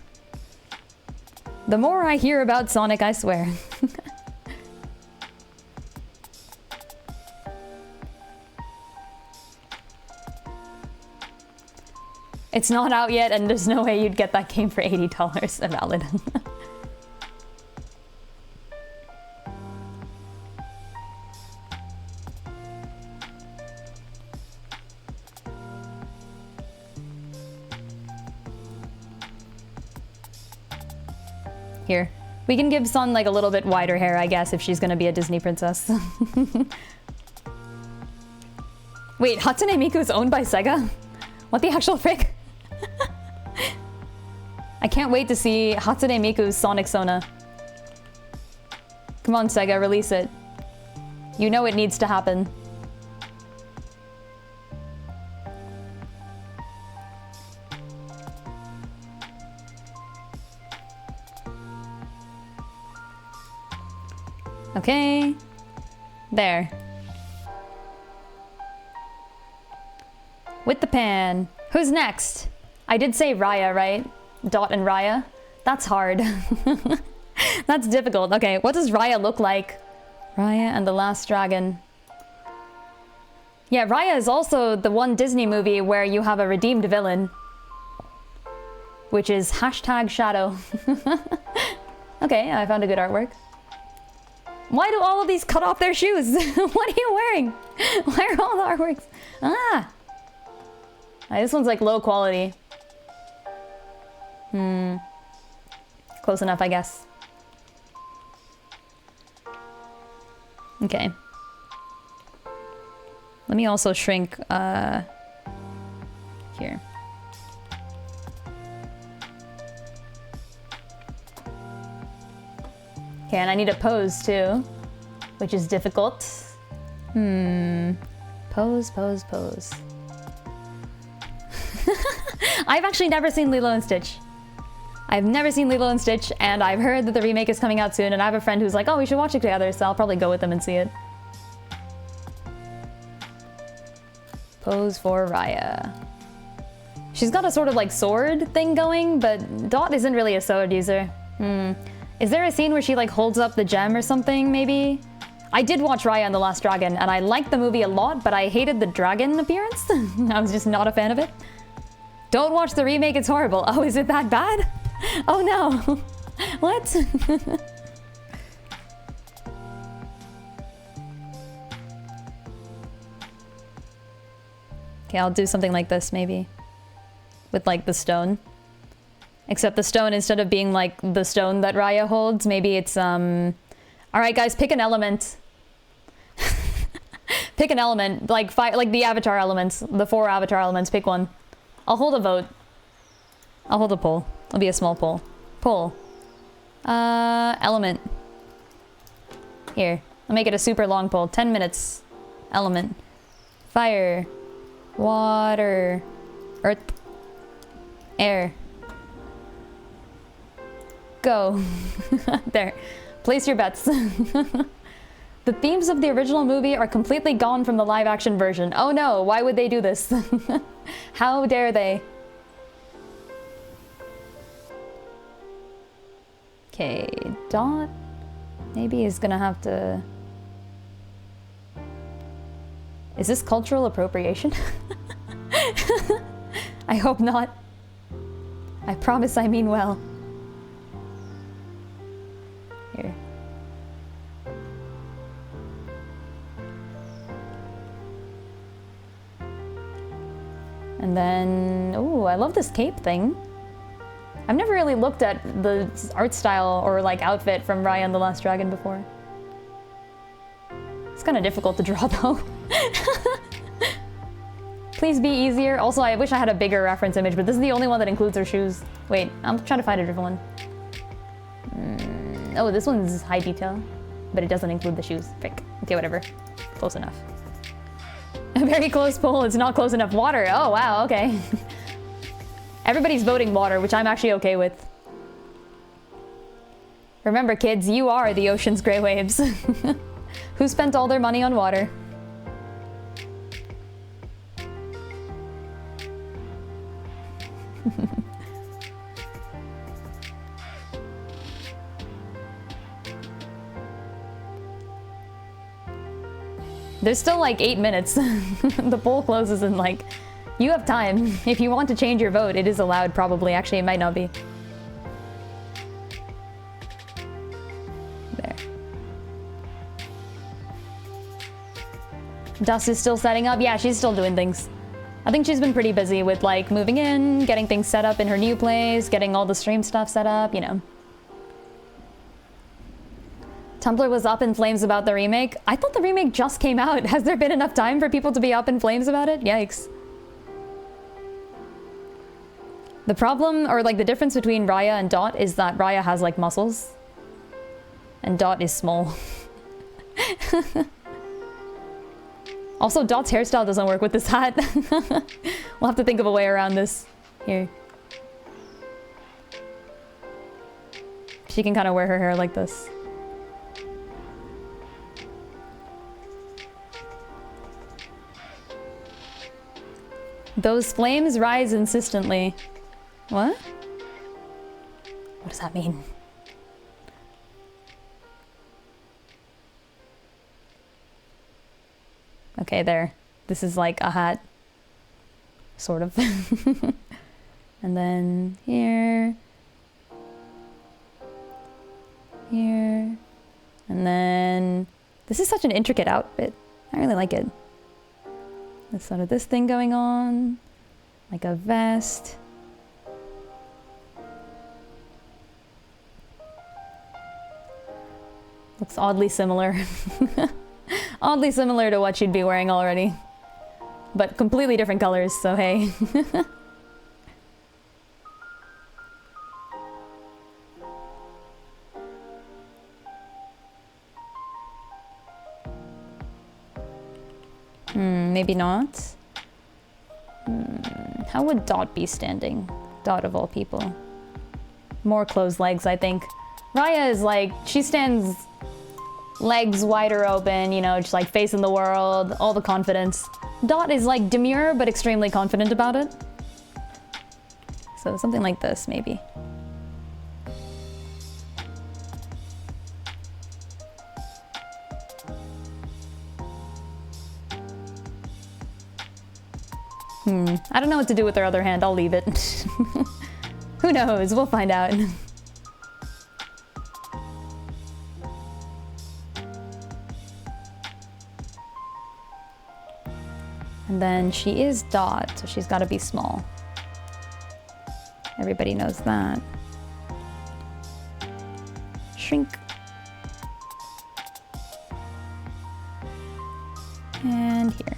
The more I hear about Sonic, I swear. It's not out yet, and there's no way you'd get that game for $80. Valid. Here. We can give Sun like a little bit wider hair, I guess, if she's gonna be a Disney princess. Wait, Hatsune Miku is owned by Sega? What the actual frick? I can't wait to see Hatsune Miku's Sonic Sona. Come on, Sega, release it. You know it needs to happen. Okay. There. With the pan. Who's next? I did say Raya, right? Dot and Raya. That's hard. That's difficult. Okay, what does Raya look like? Raya and the Last Dragon. Yeah, Raya is also the one Disney movie where you have a redeemed villain. Which is #Shadow. Okay, I found a good artwork. Why do all of these cut off their shoes? What are you wearing? Why are all the artworks? Ah! This one's like low quality. Close enough, I guess. Okay. Let me also shrink, here. Okay, and I need a pose too, which is difficult. Pose, pose, pose. I've actually never seen Lilo and Stitch. I've never seen Lilo and Stitch, and I've heard that the remake is coming out soon, and I have a friend who's like, oh, we should watch it together, so I'll probably go with them and see it. Pose for Raya. She's got a sort of like sword thing going, but Dot isn't really a sword user. Is there a scene where she like holds up the gem or something, maybe? I did watch Raya and the Last Dragon, and I liked the movie a lot, but I hated the dragon appearance. I was just not a fan of it. Don't watch the remake, it's horrible. Oh, is it that bad? Oh no. What? Okay, I'll do something like this maybe. With like the stone. Except the stone, instead of being like the stone that Raya holds, maybe it's Alright guys, pick an element. Pick an element, like the avatar elements, the 4 avatar elements, pick one. I'll hold a vote. I'll hold a poll. It'll be a small poll. Poll. Element. Here. I'll make it a super long poll. 10 minutes. Element. Fire. Water. Earth. Air. Go. There. Place your bets. The themes of the original movie are completely gone from the live-action version. Oh no, why would they do this? How dare they? Okay, Dot maybe is gonna have to... Is this cultural appropriation? I hope not. I promise I mean well. Here. And then, ooh, I love this cape thing. I've never really looked at the art style or like outfit from Raya and the Last Dragon before. It's kind of difficult to draw though. Please be easier. Also, I wish I had a bigger reference image, but this is the only one that includes her shoes. Wait, I'm trying to find a different one. Oh, this one's high detail, but it doesn't include the shoes. Frick. Okay, whatever. Close enough. A very close poll. It's not close enough. Water. Oh, wow. Okay. Everybody's voting water, which I'm actually okay with. Remember, kids, you are the ocean's gray waves. Who spent all their money on water? There's still like 8 minutes. The poll closes in like... You have time. If you want to change your vote, it is allowed probably. Actually, it might not be. There. Dust is still setting up. Yeah, she's still doing things. I think she's been pretty busy with like moving in, getting things set up in her new place, getting all the stream stuff set up, you know. Tumblr was up in flames about the remake. I thought the remake just came out. Has there been enough time for people to be up in flames about it? Yikes. The problem, or like the difference between Raya and Dot is that Raya has like muscles. And Dot is small. Also, Dot's hairstyle doesn't work with this hat. We'll have to think of a way around this. Here. She can kind of wear her hair like this. Those flames rise insistently. What? What does that mean? Okay, there. This is like a hat. Sort of. And then here. Here. And then this is such an intricate outfit. I really like it. There's sort of this thing going on, like a vest. Looks oddly similar. Oddly similar to what she'd be wearing already. But completely different colors, so hey. Maybe not. How would Dot be standing? Dot of all people. More closed legs, I think. Raya is like, she stands legs wider open, you know, just like facing the world, all the confidence. Dot is like demure, but extremely confident about it. So something like this, maybe. I don't know what to do with her other hand. I'll leave it. Who knows? We'll find out. And then she is Dot, so she's got to be small. Everybody knows that. Shrink. And here.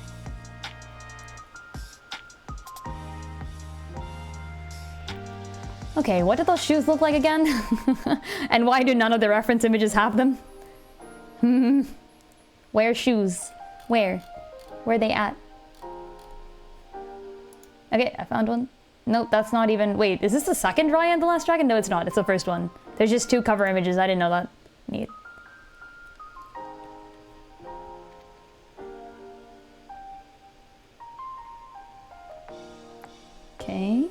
Okay, what do those shoes look like again? And why do none of the reference images have them? Where shoes? Where? Where are they at? Okay, I found one. Nope, that's not even... Wait, is this the second Raya and the Last Dragon? No, it's not. It's the first one. There's just 2 cover images. I didn't know that. Neat. Okay.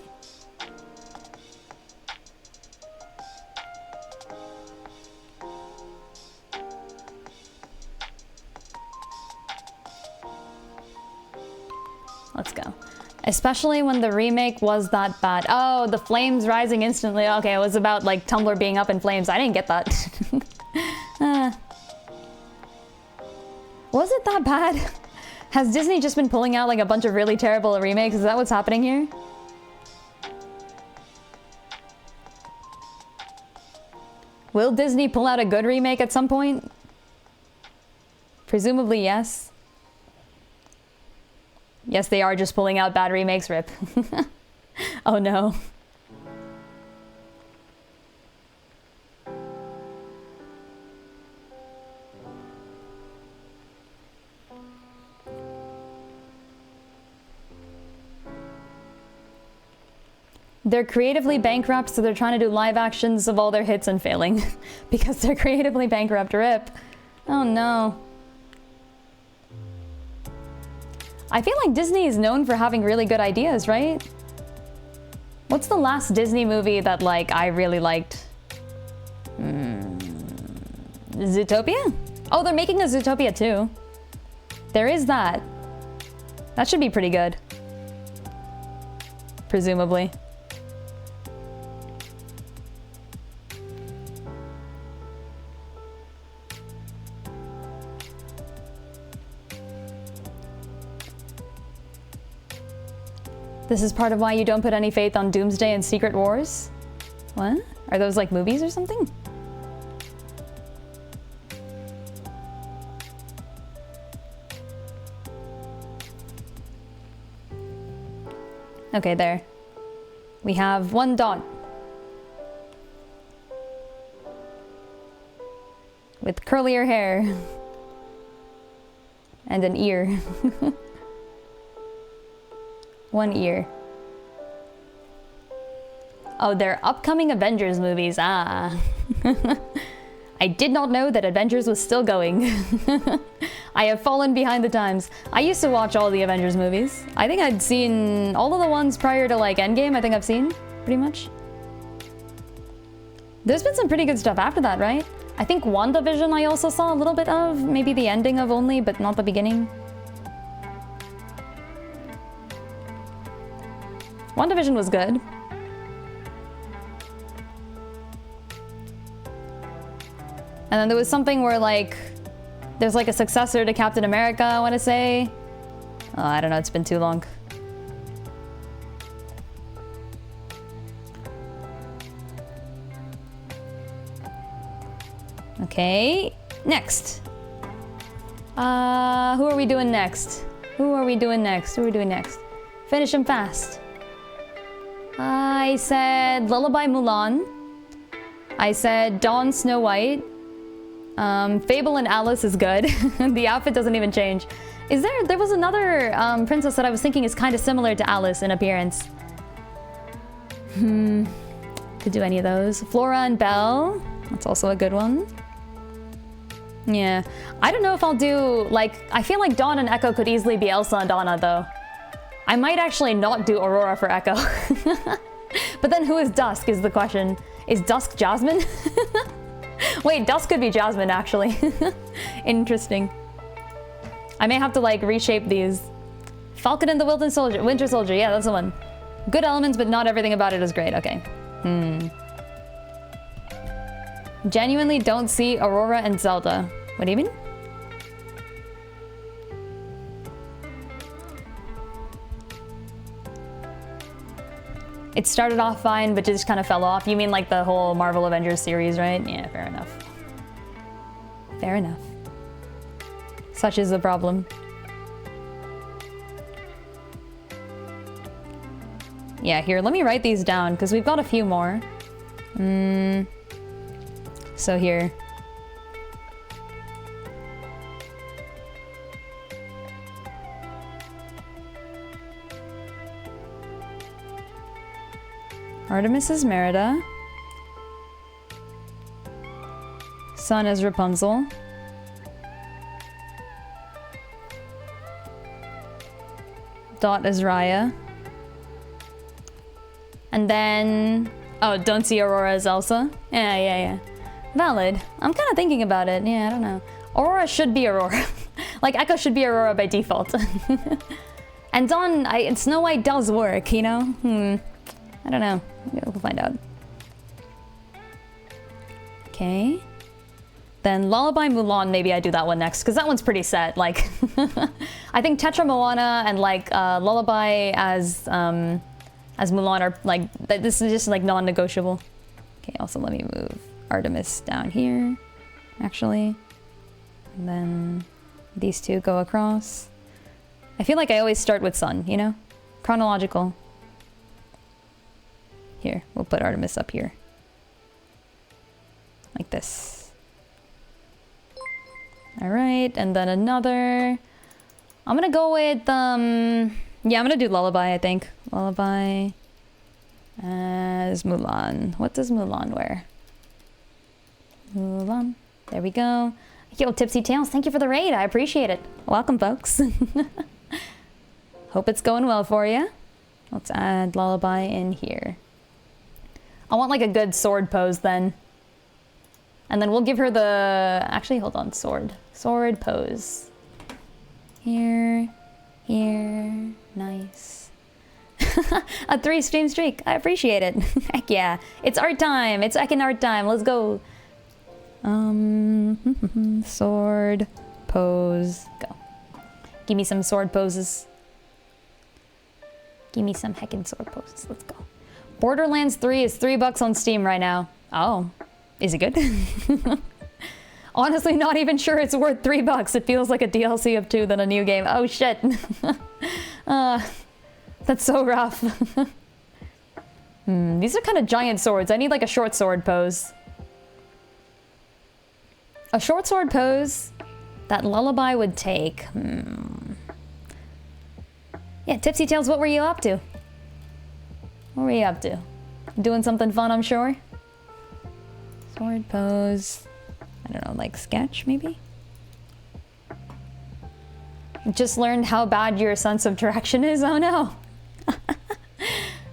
Let's go. Especially when the remake was that bad. Oh, the flames rising instantly. Okay, it was about like Tumblr being up in flames. I didn't get that. Was it that bad? Has Disney just been pulling out like a bunch of really terrible remakes? Is that what's happening here? Will Disney pull out a good remake at some point? Presumably, yes. Yes, they are just pulling out bad remakes, rip. Oh no. They're creatively bankrupt, so they're trying to do live actions of all their hits and failing. Because they're creatively bankrupt, rip. Oh no. I feel like Disney is known for having really good ideas, right? What's the last Disney movie that, like, I really liked? Zootopia? Oh, they're making a Zootopia too. There is that. That should be pretty good. Presumably. This is part of why you don't put any faith on Doomsday and Secret Wars? What? Are those like movies or something? Okay, there. We have one Dot. With curlier hair. And an ear. One ear. Oh, they're upcoming Avengers movies. Ah. I did not know that Avengers was still going. I have fallen behind the times. I used to watch all the Avengers movies. I think I'd seen all of the ones prior to like Endgame. I think I've seen pretty much. There's been some pretty good stuff after that, right? I think WandaVision I also saw a little bit of. Maybe the ending of only, but not the beginning. WandaVision was good. And then there was something where like there's like a successor to Captain America, I want to say. Oh, I don't know, it's been too long. Okay, next. Who are we doing next? Who are we doing next? Who are we doing next? Finish him fast. I said Lullaby Mulan. I said Dawn Snow White. Fable and Alice is good. The outfit doesn't even change. There was another princess that I was thinking is kind of similar to Alice in appearance. Could do any of those. Flora and Belle. That's also a good one. Yeah. I don't know if I'll do, like, I feel like Dawn and Echo could easily be Elsa and Anna, though. I might actually not do Aurora for Echo. But then who is Dusk is the question. Is Dusk Jasmine? Wait, Dusk could be Jasmine, actually. Interesting. I may have to, like, reshape these. Falcon and the Winter Soldier. Yeah, that's the one. Good elements, but not everything about it is great. Okay. Genuinely don't see Aurora and Zelda. What do you mean? It started off fine, but just kind of fell off. You mean like the whole Marvel Avengers series, right? Yeah, fair enough. Fair enough. Such is the problem. Yeah, here, let me write these down, because we've got a few more. So here. Artemis is Merida. Sun is Rapunzel. Dot is Raya. And then... oh, don't see Aurora as Elsa? Yeah. Valid. I'm kind of thinking about it. Yeah, I don't know. Aurora should be Aurora. Like, Echo should be Aurora by default. And Dawn, Snow White does work, you know? I don't know. We'll find out. Okay. Then Lullaby Mulan, maybe I do that one next, because that one's pretty set. Like, I think Tetra Moana and, like, Lullaby as Mulan are, like, this is just, like, non-negotiable. Okay, also let me move Artemis down here, actually. And then these two go across. I feel like I always start with Sun, you know? Chronological. Here, we'll put Artemis up here. Like this. Alright, and then another. I'm gonna go with, yeah, I'm gonna do Lullaby, I think. Lullaby as Mulan. What does Mulan wear? Mulan. There we go. Yo, Tipsy Tails, thank you for the raid. I appreciate it. Welcome, folks. Hope it's going well for you. Let's add Lullaby in here. I want like a good sword pose then. And then we'll give her the... actually, hold on. Sword. Sword pose. Here. Here. Nice. A 3-stream streak. I appreciate it. Heck yeah. It's art time. It's heckin' art time. Let's go. Sword pose. Go. Give me some sword poses. Give me some heckin' sword poses. Let's go. Borderlands 3 is $3 on Steam right now. Oh. Is it good? Honestly, not even sure it's worth $3. It feels like a DLC of 2 than a new game. Oh shit. That's so rough. These are kind of giant swords. I need like a short sword pose. A short sword pose that Lullaby would take. Yeah, Tipsy Tails, what were you up to? What were you up to? Doing something fun, I'm sure? Sword pose. I don't know, like sketch, maybe? Just learned how bad your sense of direction is? Oh no.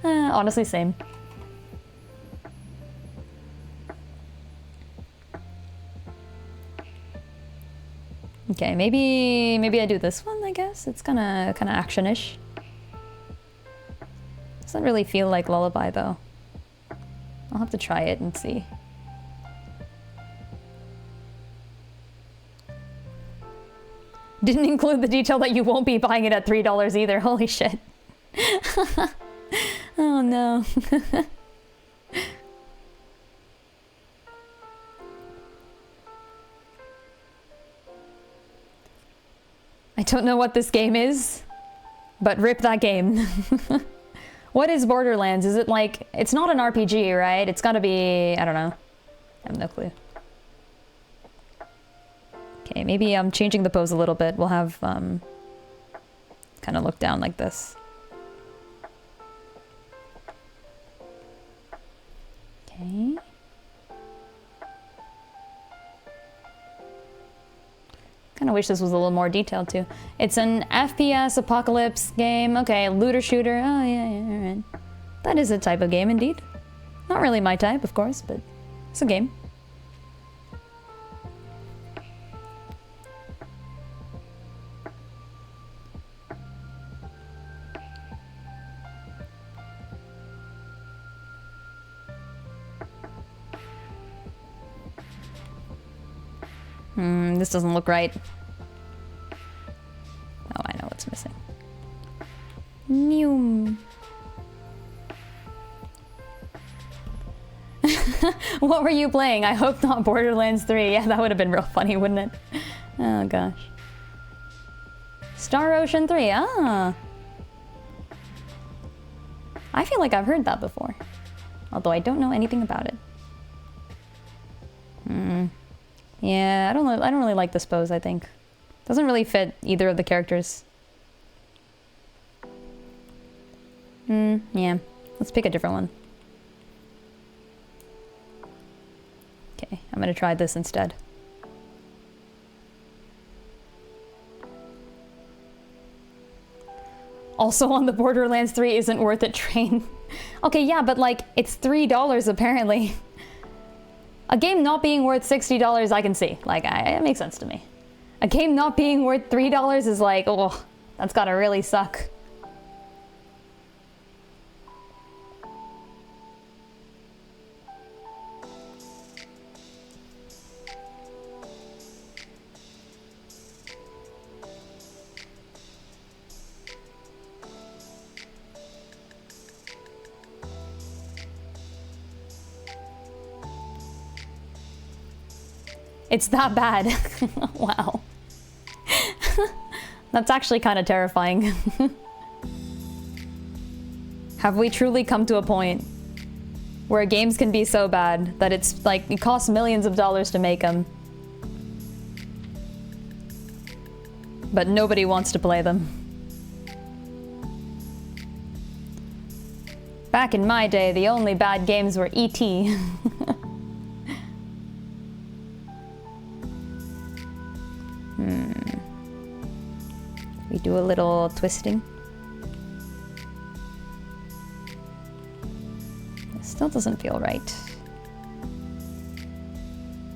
Honestly, same. Okay, maybe I do this one, I guess. It's kind of action-ish. Doesn't really feel like Lullaby, though. I'll have to try it and see. Didn't include the detail that you won't be buying it at $3 either. Holy shit. Oh no. I don't know what this game is, but rip that game. What is Borderlands? Is it like... It's not an RPG, right? It's gotta be... I don't know. I have no clue. Okay, maybe I'm changing the pose a little bit. We'll have, kind of look down like this. Okay. Kind of wish this was a little more detailed too. It's an FPS apocalypse game. Okay, looter shooter. Oh yeah, yeah, alright. That is a type of game indeed. Not really my type, of course, but it's a game. This doesn't look right. Oh, I know what's missing. Noom. What were you playing? I hope not Borderlands 3. Yeah, that would have been real funny, wouldn't it? Oh, gosh. Star Ocean 3. Ah. I feel like I've heard that before. Although I don't know anything about it. Yeah, I don't really like this pose, I think. Doesn't really fit either of the characters. Yeah. Let's pick a different one. Okay, I'm gonna try this instead. Also on the Borderlands 3 isn't worth it train. Okay, yeah, but like, it's $3 apparently. A game not being worth $60 I can see. Like, it makes sense to me. A game not being worth $3 is like, oh, that's gotta really suck. It's that bad. Wow. That's actually kind of terrifying. Have we truly come to a point where games can be so bad that it's like, it costs millions of dollars to make them, but nobody wants to play them? Back in my day, the only bad games were E.T. We do a little twisting. It still doesn't feel right.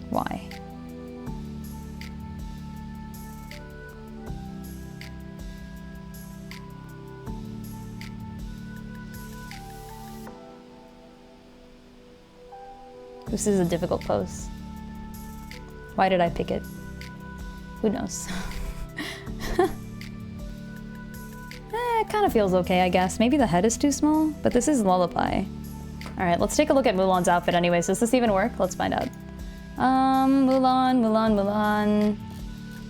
Why? This is a difficult pose. Why did I pick it? Who knows? It kind of feels okay, I guess. Maybe the head is too small, but this is Lullaby. All right, let's take a look at Mulan's outfit anyways. Does this even work? Let's find out. Mulan.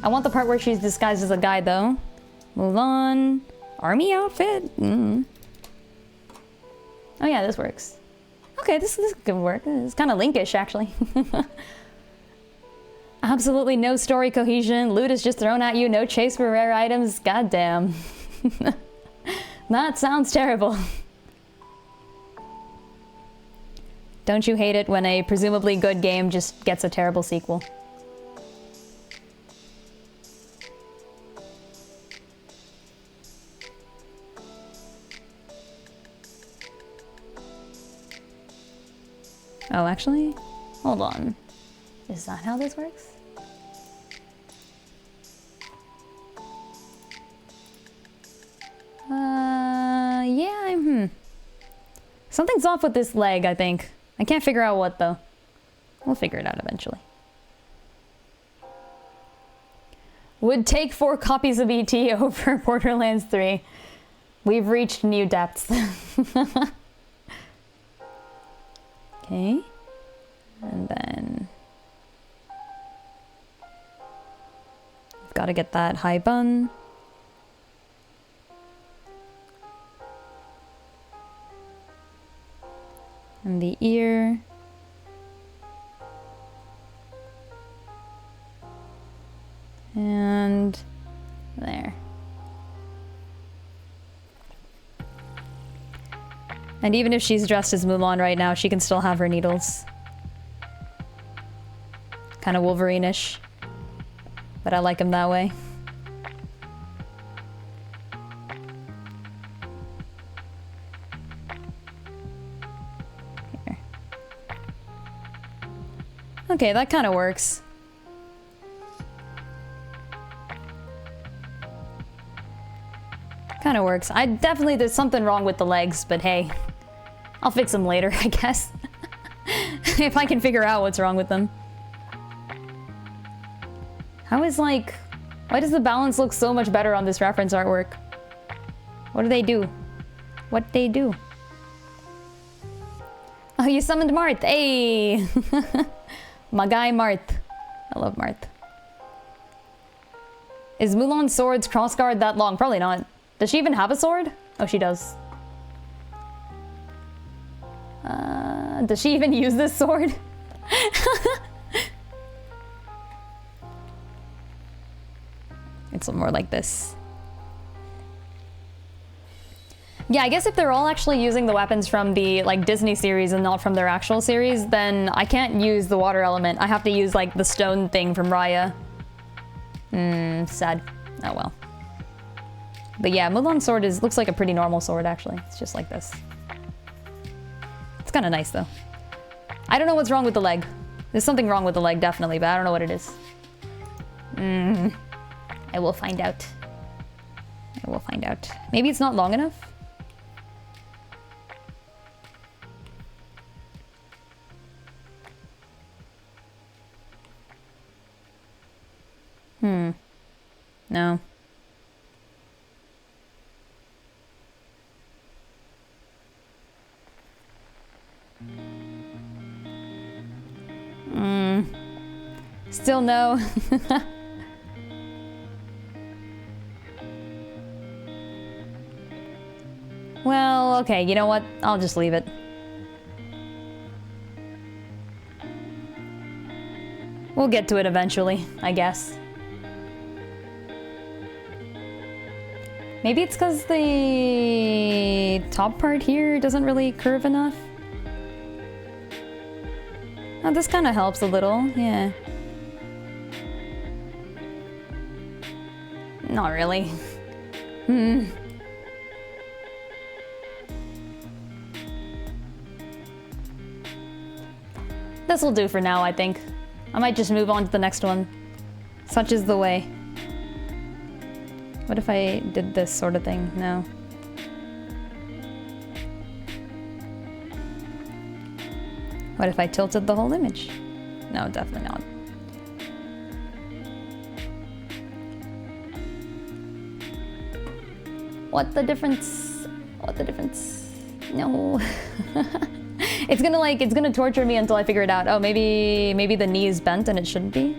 I want the part where she's disguised as a guy, though. Mulan. Army outfit? Oh yeah, this works. Okay, this could work. It's kind of Linkish, actually. Absolutely no story cohesion. Loot is just thrown at you. No chase for rare items. Goddamn. That sounds terrible. Don't you hate it when a presumably good game just gets a terrible sequel? Oh, actually? Hold on. Is that how this works? Yeah, Something's off with this leg, I think. I can't figure out what, though. We'll figure it out eventually. Would take 4 copies of ET over Borderlands 3. We've reached new depths. Okay. And then... I've got to get that high bun. And the ear. And there. And even if she's dressed as Mulan right now, she can still have her needles. Kind of Wolverine-ish. But I like him that way. Here. Okay, that kind of works. Kind of works. There's something wrong with the legs, but hey. I'll fix them later, I guess. If I can figure out what's wrong with them. How is like... Why does the balance look so much better on this reference artwork? What do they do? What they do? Oh, you summoned Marth! Hey! My guy Marth. I love Marth. Is Mulan's sword's crossguard that long? Probably not. Does she even have a sword? Oh, she does. Does she even use this sword? It's more like this. Yeah, I guess if they're all actually using the weapons from the like Disney series and not from their actual series, then I can't use the water element. I have to use like the stone thing from Raya. Sad. Oh well. But yeah, Mulan's sword looks like a pretty normal sword actually. It's just like this. It's kind of nice though. I don't know what's wrong with the leg. There's something wrong with the leg definitely, but I don't know what it is. I will find out. I will find out. Maybe it's not long enough? No. Still no. Well, okay, you know what? I'll just leave it. We'll get to it eventually, I guess. Maybe it's because the top part here doesn't really curve enough. Oh, this kind of helps a little, yeah. Not really. This will do for now, I think. I might just move on to the next one. Such is the way. What if I did this sort of thing? No. What if I tilted the whole image? No, definitely not. What the difference? What the difference? No. It's gonna torture me until I figure it out. Oh, maybe the knee is bent and it shouldn't be.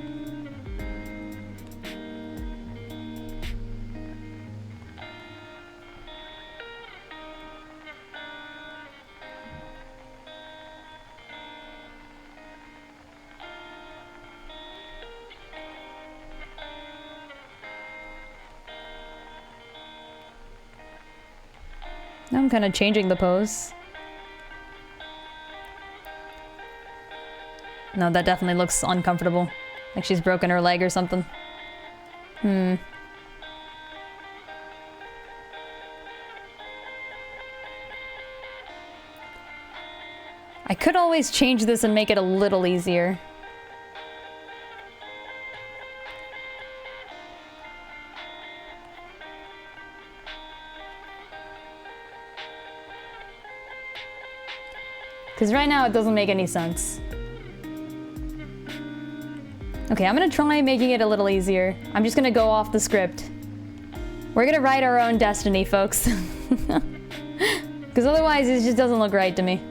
Now I'm kind of changing the pose. No, that definitely looks uncomfortable. Like she's broken her leg or something. I could always change this and make it a little easier. Because right now it doesn't make any sense. Okay, I'm gonna try making it a little easier. I'm just gonna go off the script. We're gonna write our own destiny, folks. Because otherwise it just doesn't look right to me.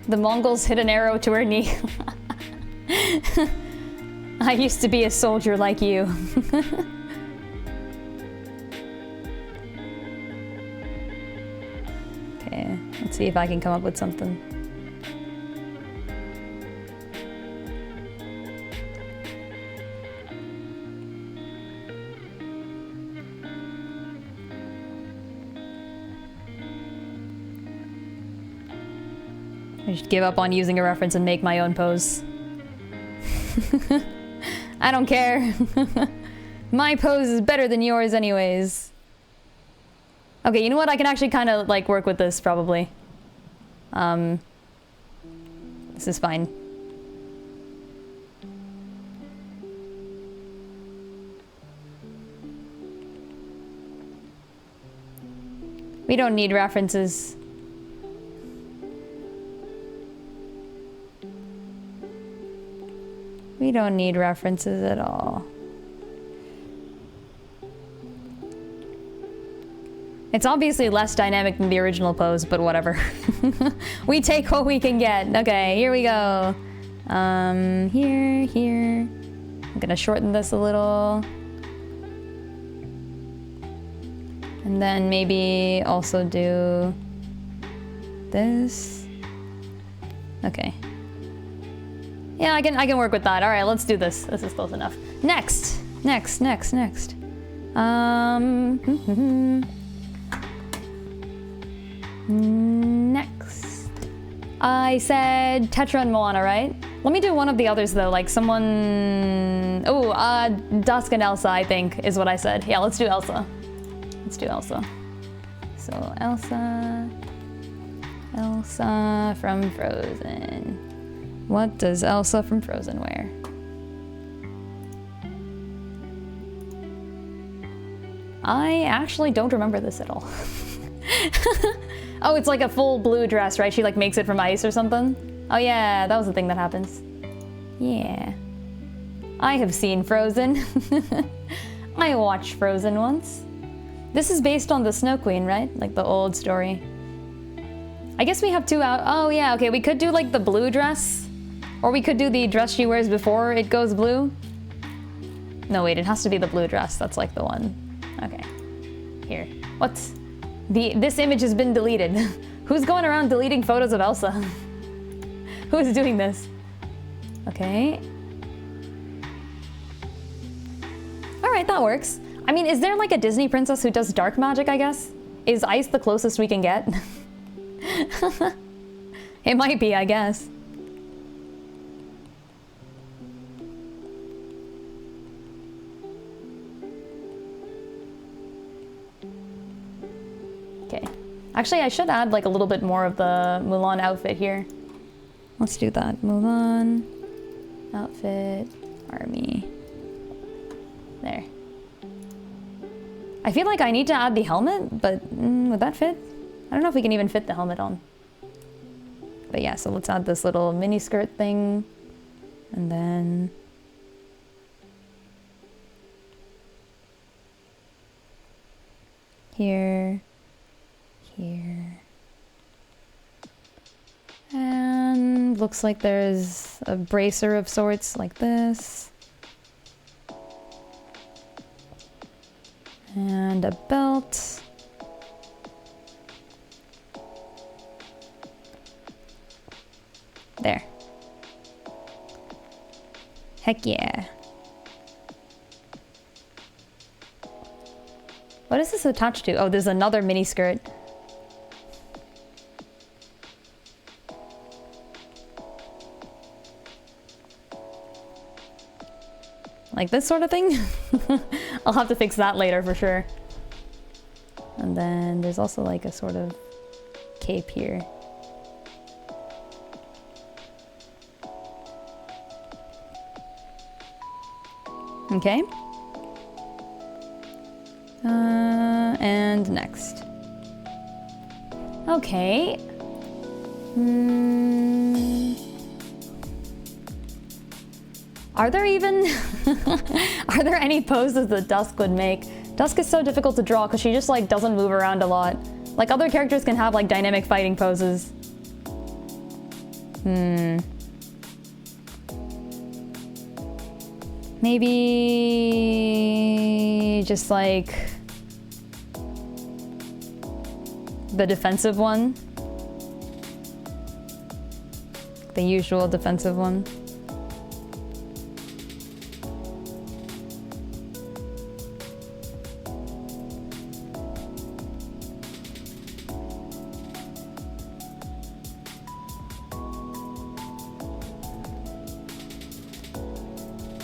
The Mongols hit an arrow to her knee. I used to be a soldier like you. Okay, let's see if I can come up with something. I should give up on using a reference and make my own pose. I don't care. My pose is better than yours anyways. Okay, you know what? I can actually kind of like work with this probably. This is fine. We don't need references. We don't need references at all. It's obviously less dynamic than the original pose, but whatever. We take what we can get. Okay, here we go. Here. I'm gonna shorten this a little. And then maybe also do this. Okay. Yeah, I can work with that. All right, let's do this. This is close enough. Next. Next. Next. I said Tetra and Moana, right? Let me do one of the others though, like someone... Oh, Dusk and Elsa, I think, is what I said. Yeah, let's do Elsa. So, Elsa from Frozen. What does Elsa from Frozen wear? I actually don't remember this at all. Oh, it's like a full blue dress, right? She like makes it from ice or something? Oh yeah, that was the thing that happens. Yeah. I have seen Frozen. I watched Frozen once. This is based on the Snow Queen, right? Like the old story. I guess we have two out. Oh yeah, okay, we could do like the blue dress. Or we could do the dress she wears before it goes blue. No, wait, it has to be the blue dress. That's like the one. Okay. Here. What? This image has been deleted. Who's going around deleting photos of Elsa? Who is doing this? Okay. All right, that works. I mean, is there like a Disney princess who does dark magic, I guess? Is ice the closest we can get? It might be, I guess. Okay. Actually, I should add like a little bit more of the Mulan outfit here. Let's do that. Mulan outfit, army. There. I feel like I need to add the helmet, but would that fit? I don't know if we can even fit the helmet on. But yeah, so let's add this little mini skirt thing. And then... Here. And looks like there's a bracer of sorts like this. And a belt. There. Heck yeah. What is this attached to? Oh, there's another mini skirt. Like this sort of thing? I'll have to fix that later for sure. And then there's also like a sort of cape here. Okay. And next. Okay. Are there even... Are there any poses that Dusk would make? Dusk is so difficult to draw because she just, like, doesn't move around a lot. Like, other characters can have, like, dynamic fighting poses. Maybe... just, like... the defensive one? The usual defensive one.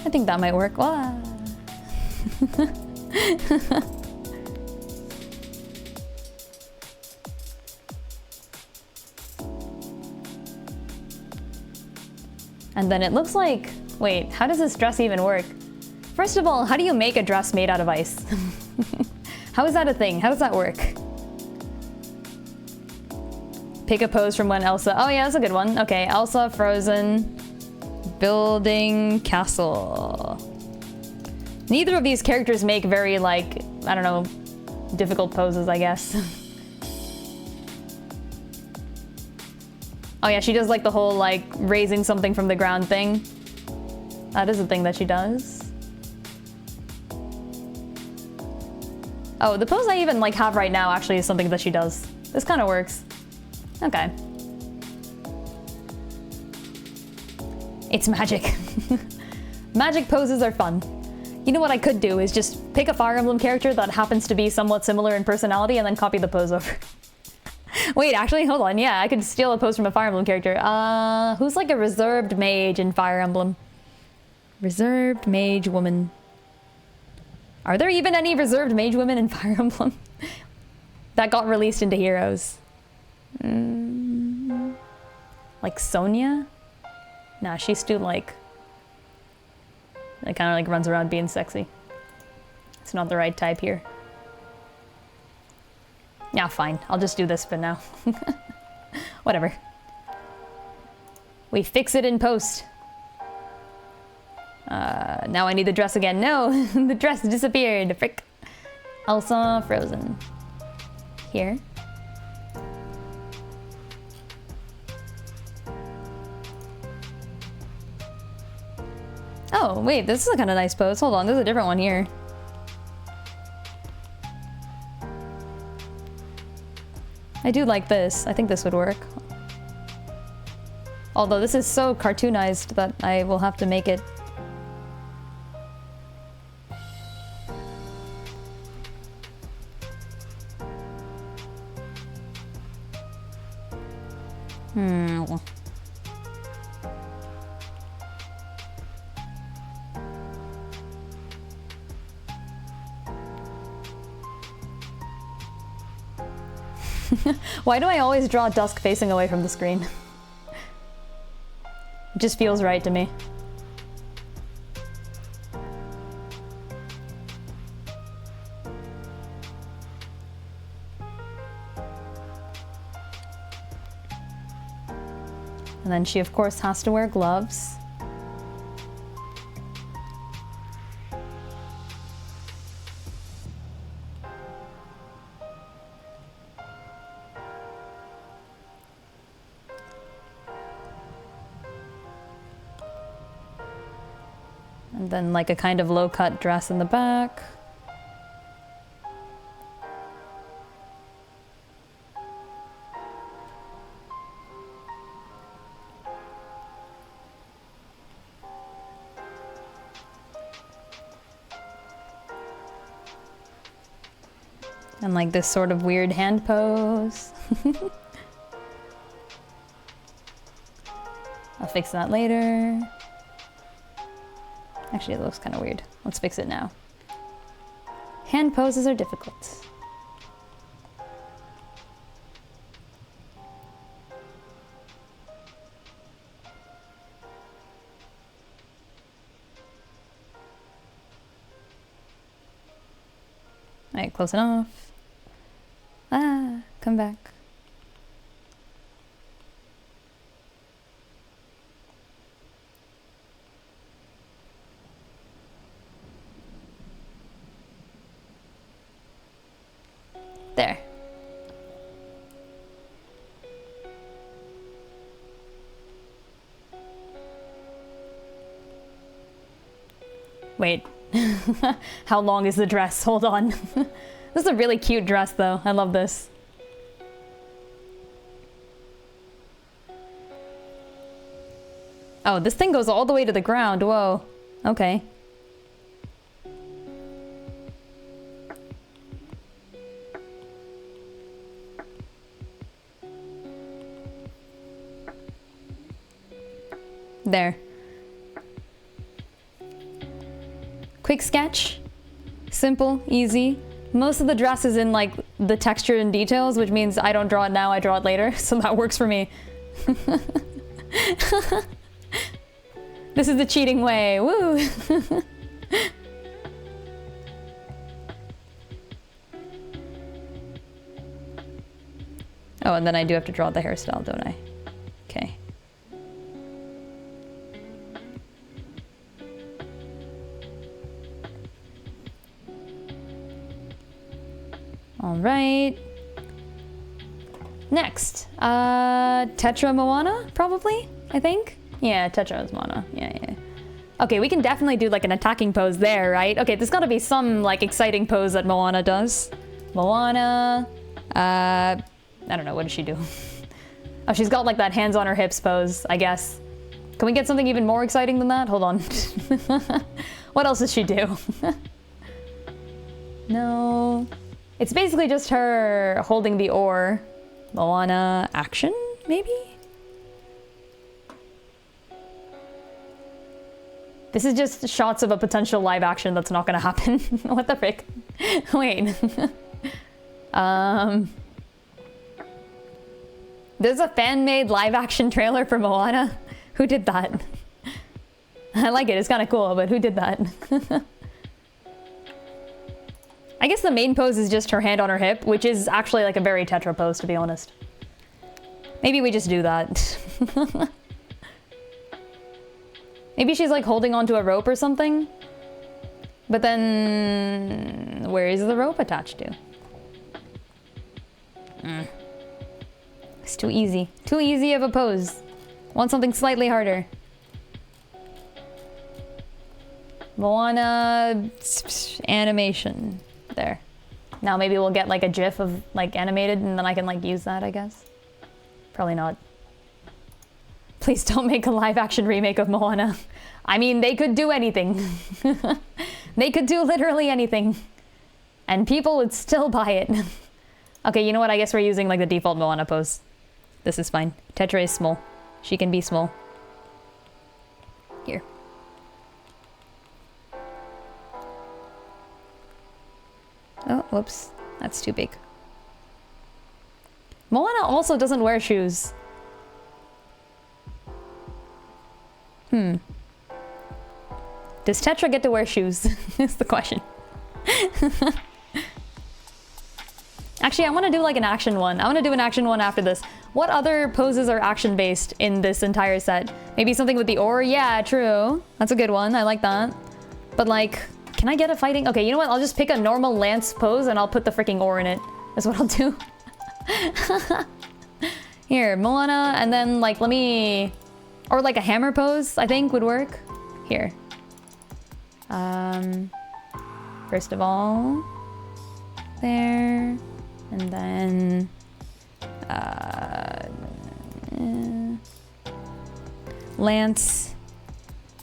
I think that might work. Ah. And then it looks like... Wait, how does this dress even work? First of all, how do you make a dress made out of ice? How is that a thing? How does that work? Pick a pose from when Elsa... Oh yeah, that's a good one. Okay, Elsa, Frozen, building castle. Neither of these characters make very, like, I don't know, difficult poses, I guess. Oh yeah, she does like the whole like raising something from the ground thing. That is a thing that she does. Oh, the pose I even like have right now actually is something that she does. This kind of works. Okay. It's magic. Magic poses are fun. You know what I could do is just pick a Fire Emblem character that happens to be somewhat similar in personality and then copy the pose over. Wait, actually, hold on. Yeah, I could steal a pose from a Fire Emblem character. Who's like a reserved mage in Fire Emblem? Reserved mage woman. Are there even any reserved mage women in Fire Emblem? That got released into Heroes. Like Sonia? Nah, she's still like... It kind of like runs around being sexy. It's not the right type here. Yeah, fine. I'll just do this for now. Whatever. We fix it in post. Now I need the dress again. No! The dress disappeared. Frick. Elsa, Frozen. Here. Oh, wait. This is a kind of nice pose. Hold on. There's a different one here. I do like this. I think this would work. Although this is so cartoonized that I will have to make it. Why do I always draw Dusk facing away from the screen? It just feels right to me. And then she, of course, has to wear gloves. And then like a kind of low-cut dress in the back. And like this sort of weird hand pose. I'll fix that later. Actually, it looks kind of weird. Let's fix it now. Hand poses are difficult. Alright, close enough. Ah, come back. There. Wait. How long is the dress? Hold on. This is a really cute dress though. I love this. Oh, this thing goes all the way to the ground. Whoa. Okay. There. Quick sketch. Simple, easy. Most of the dress is in like the texture and details, which means I don't draw it now, I draw it later. So that works for me. This is the cheating way. Woo! Oh, and then I do have to draw the hairstyle, don't I? Okay. All right. Next, Tetra Moana, probably, I think? Yeah, Tetra is Moana, yeah. Okay, we can definitely do like an attacking pose there, right? Okay, there's gotta be some like exciting pose that Moana does. Moana, I don't know, what does she do? Oh, she's got like that hands on her hips pose, I guess. Can we get something even more exciting than that? Hold on. What else does she do? No. It's basically just her holding the oar. Moana action, maybe? This is just shots of a potential live action that's not gonna happen. What the frick? Wait. There's a fan-made live action trailer for Moana? Who did that? I like it, it's kinda cool, but who did that? I guess the main pose is just her hand on her hip, which is actually like a very Tetra pose, to be honest. Maybe we just do that. Maybe she's like holding onto a rope or something. But then where is the rope attached to? It's too easy. Too easy of a pose. Want something slightly harder. Moana animation. There. Now maybe we'll get like a GIF of like animated and then I can like use that, I guess. Probably not. Please don't make a live action remake of Moana. I mean, they could do anything. They could do literally anything. And people would still buy it. Okay, you know what? I guess we're using like the default Moana pose. This is fine. Tetra is small. She can be small. Here. Oh, whoops. That's too big. Moana also doesn't wear shoes. Does Tetra get to wear shoes? Is the question. Actually, I want to do like an action one. I want to do an action one after this. What other poses are action based in this entire set? Maybe something with the oar? Yeah, true. That's a good one. I like that. But like, can I get a fighting? Okay, you know what? I'll just pick a normal lance pose and I'll put the freaking oar in it. That's what I'll do. Here, Moana, and then like, let me... Or like a hammer pose, I think would work. Here. First of all, there, and then, lance,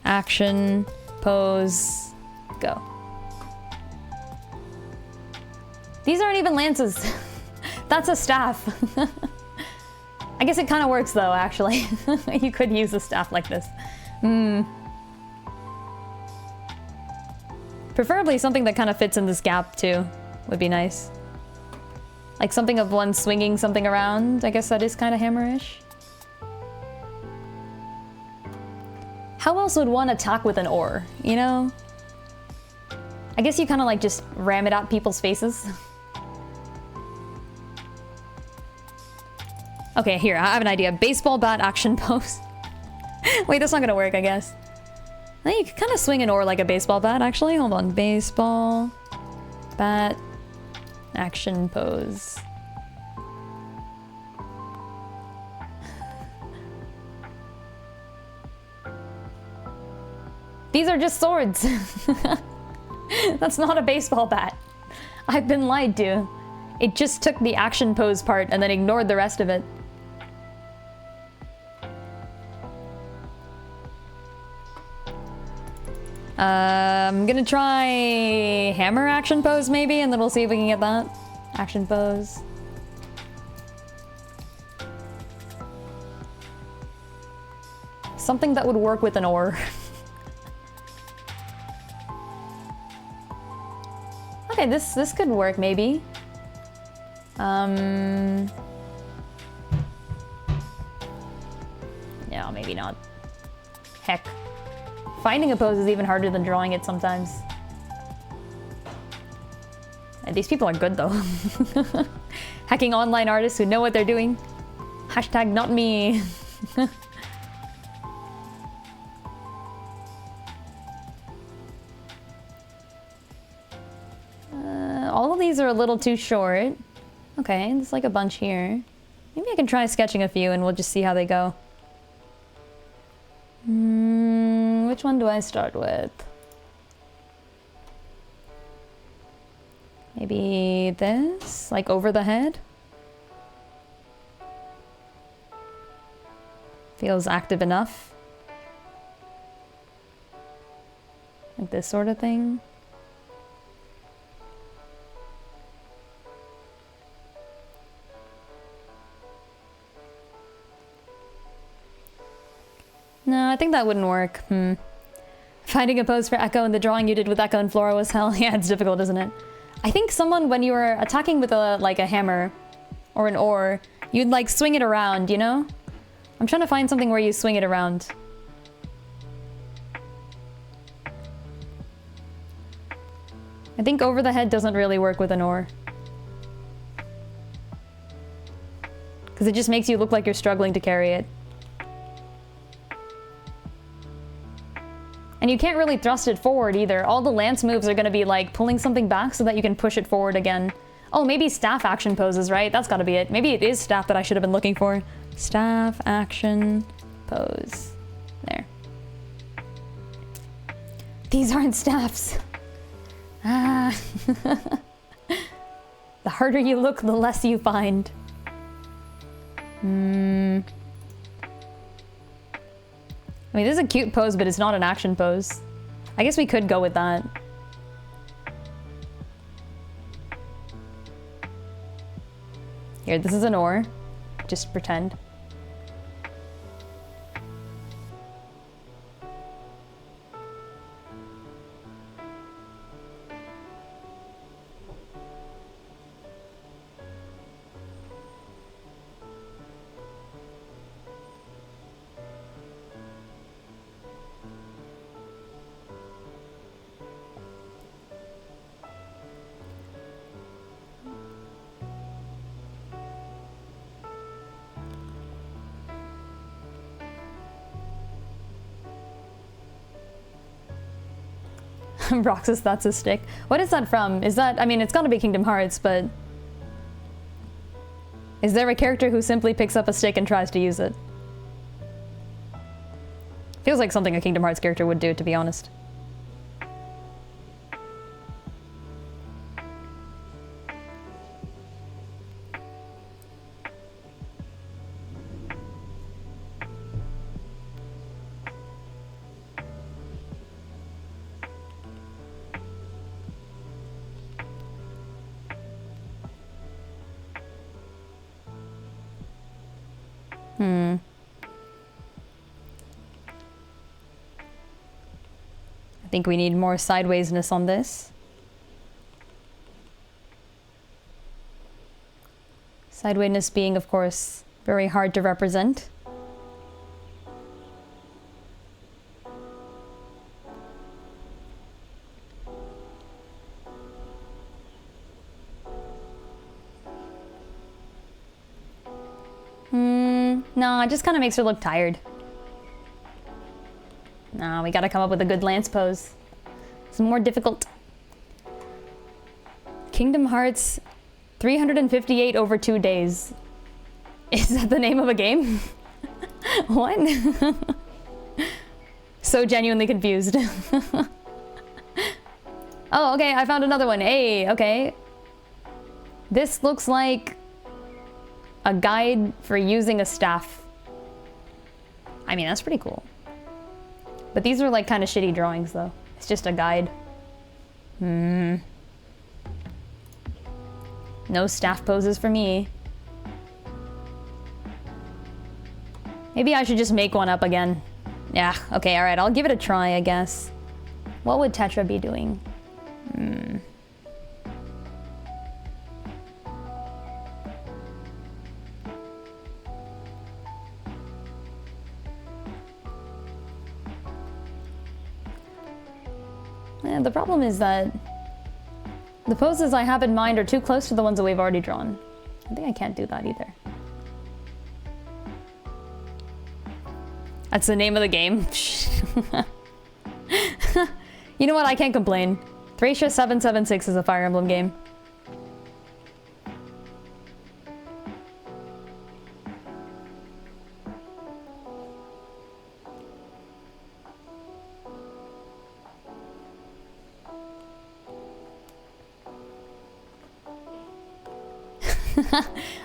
action, pose, go. These aren't even lances. That's a staff. I guess it kind of works though, actually. You could use a staff like this. Preferably something that kind of fits in this gap too, would be nice. Like something of one swinging something around. I guess that is kind of hammerish. How else would one attack with an oar, you know? I guess you kind of like just ram it at people's faces. Okay, here, I have an idea. Baseball bat action pose. Wait, that's not gonna work, I guess. I think you can kind of swing an oar like a baseball bat, actually. Hold on. Baseball bat action pose. These are just swords. That's not a baseball bat. I've been lied to. It just took the action pose part and then ignored the rest of it. I'm gonna try hammer action pose maybe, and then we'll see if we can get that. Action pose. Something that would work with an oar. Okay, this could work maybe. Yeah, maybe not. Heck. Finding a pose is even harder than drawing it sometimes. And these people are good though. Hacking online artists who know what they're doing. Hashtag not me. All of these are a little too short. Okay, there's like a bunch here. Maybe I can try sketching a few and we'll just see how they go. Which one do I start with? Maybe this? Like over the head? Feels active enough. Like this sort of thing. No, I think that wouldn't work. Finding a pose for Echo in the drawing you did with Echo and Flora was hell. Yeah, it's difficult, isn't it? I think someone, when you were attacking with a hammer or an oar, you'd like swing it around, you know? I'm trying to find something where you swing it around. I think over the head doesn't really work with an oar. Because it just makes you look like you're struggling to carry it. And you can't really thrust it forward either. All the lance moves are gonna be like pulling something back so that you can push it forward again. Oh, maybe staff action poses, right? That's gotta be it. Maybe it is staff that I should have been looking for. Staff action pose. There. These aren't staffs. Ah. The harder you look, the less you find. I mean, this is a cute pose, but it's not an action pose. I guess we could go with that. Here, this is an oar. Just pretend. Roxas, that's a stick. What is that from? Is that, I mean, it's gotta be Kingdom Hearts, but... Is there a character who simply picks up a stick and tries to use it? Feels like something a Kingdom Hearts character would do, to be honest. I think we need more sidewaysness on this. Sidewaysness being, of course, very hard to represent. No, it just kind of makes her look tired. No, we gotta come up with a good lance pose. It's more difficult. Kingdom Hearts 358 over 2 days. Is that the name of a game? What? So genuinely confused. Oh, okay, I found another one. Hey, okay. This looks like a guide for using a staff. I mean, that's pretty cool. But these are like kind of shitty drawings though. It's just a guide. No staff poses for me. Maybe I should just make one up again. Yeah, okay, alright, I'll give it a try, I guess. What would Tetra be doing? The problem is that the poses I have in mind are too close to the ones that we've already drawn. I think I can't do that either. That's the name of the game. You know what? I can't complain. Thracia 776 is a Fire Emblem game.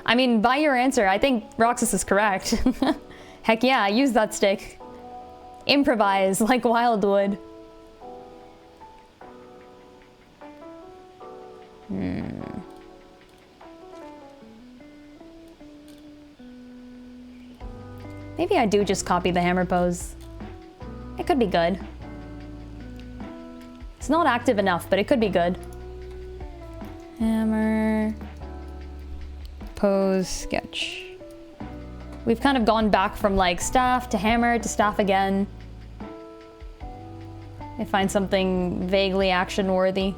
I mean, by your answer, I think Roxas is correct. Heck yeah, use that stick. Improvise like Wildwood. Maybe I do just copy the hammer pose. It could be good. It's not active enough, but it could be good. Hammer... pose sketch. We've kind of gone back from like staff to hammer to staff again. I find something vaguely action worthy.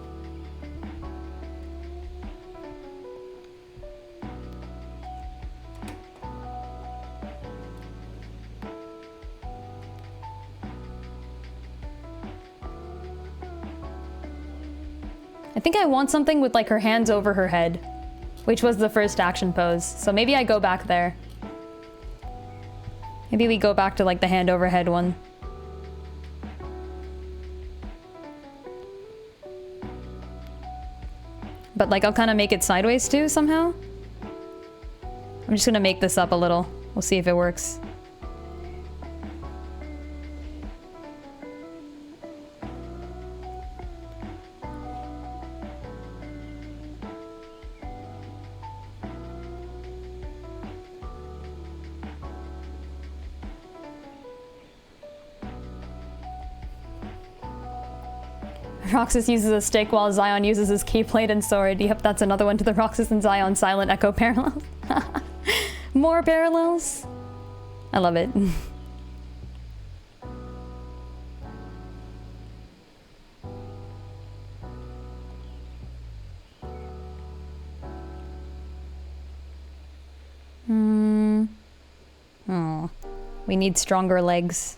I think I want something with like her hands over her head, which was the first action pose. So maybe I go back there. Maybe we go back to like the hand over head one. But like I'll kind of make it sideways too somehow. I'm just gonna make this up a little. We'll see if it works. Roxas uses a stick while Zion uses his keyblade and sword. Yep, that's another one to the Roxas and Zion Silent Echo parallels. More parallels? I love it. Oh, we need stronger legs.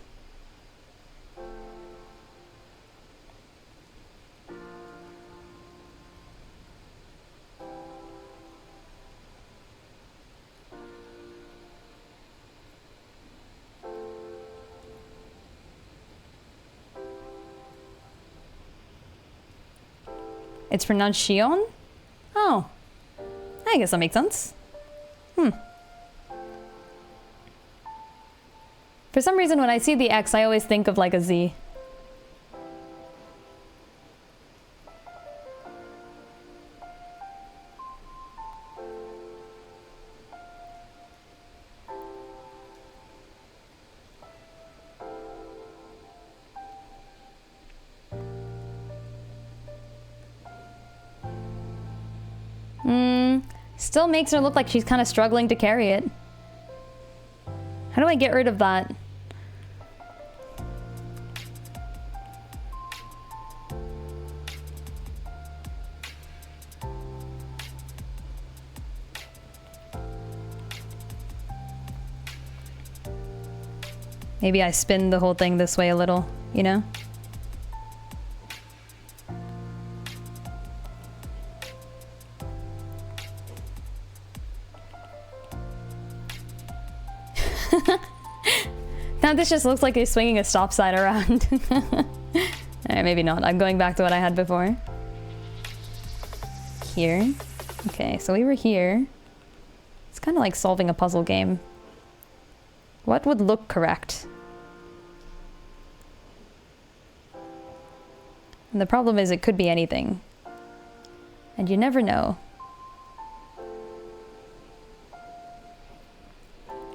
It's pronounced Shion? Oh. I guess that makes sense. For some reason, when I see the X, I always think of like a Z. Still makes her look like she's kind of struggling to carry it. How do I get rid of that? Maybe I spin the whole thing this way a little, you know? Now this just looks like he's swinging a stop sign around. Alright, maybe not. I'm going back to what I had before. Here. Okay, so we were here. It's kind of like solving a puzzle game. What would look correct? And the problem is it could be anything. And you never know.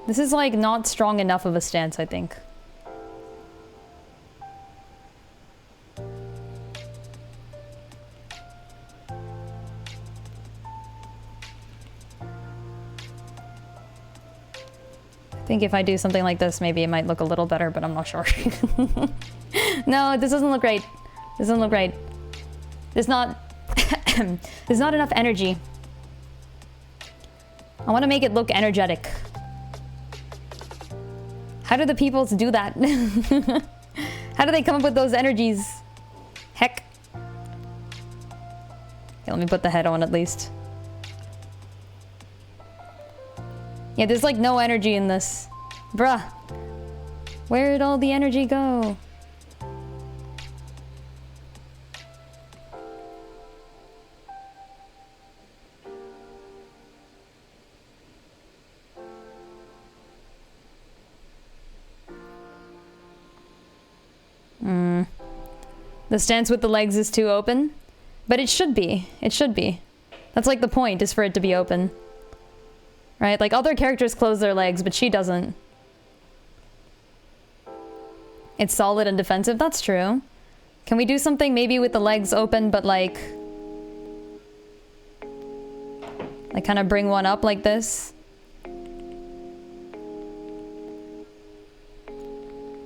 This is like not strong enough of a stance, I think. I think if I do something like this, maybe it might look a little better, but I'm not sure. No, this doesn't look right. This doesn't look right. There's not... There's not enough energy. I want to make it look energetic. How do the peoples do that? How do they come up with those energies? Heck. Okay, let me put the head on at least. Yeah, there's like no energy in this. Bruh. Where'd all the energy go? The stance with the legs is too open. But it should be. It should be. That's like the point, is for it to be open. Right? Like other characters close their legs, but she doesn't. It's solid and defensive. That's true. Can we do something maybe with the legs open, but like kind of bring one up like this?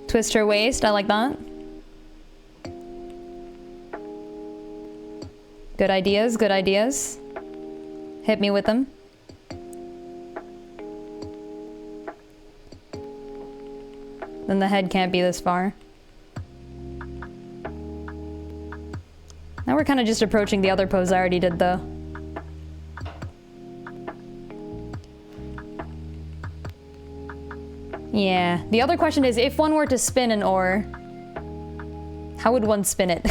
Twist her waist. I like that. Good ideas, good ideas. Hit me with them. Then the head can't be this far. Now we're kind of just approaching the other pose I already did, though. Yeah. The other question is, if one were to spin an ore, how would one spin it?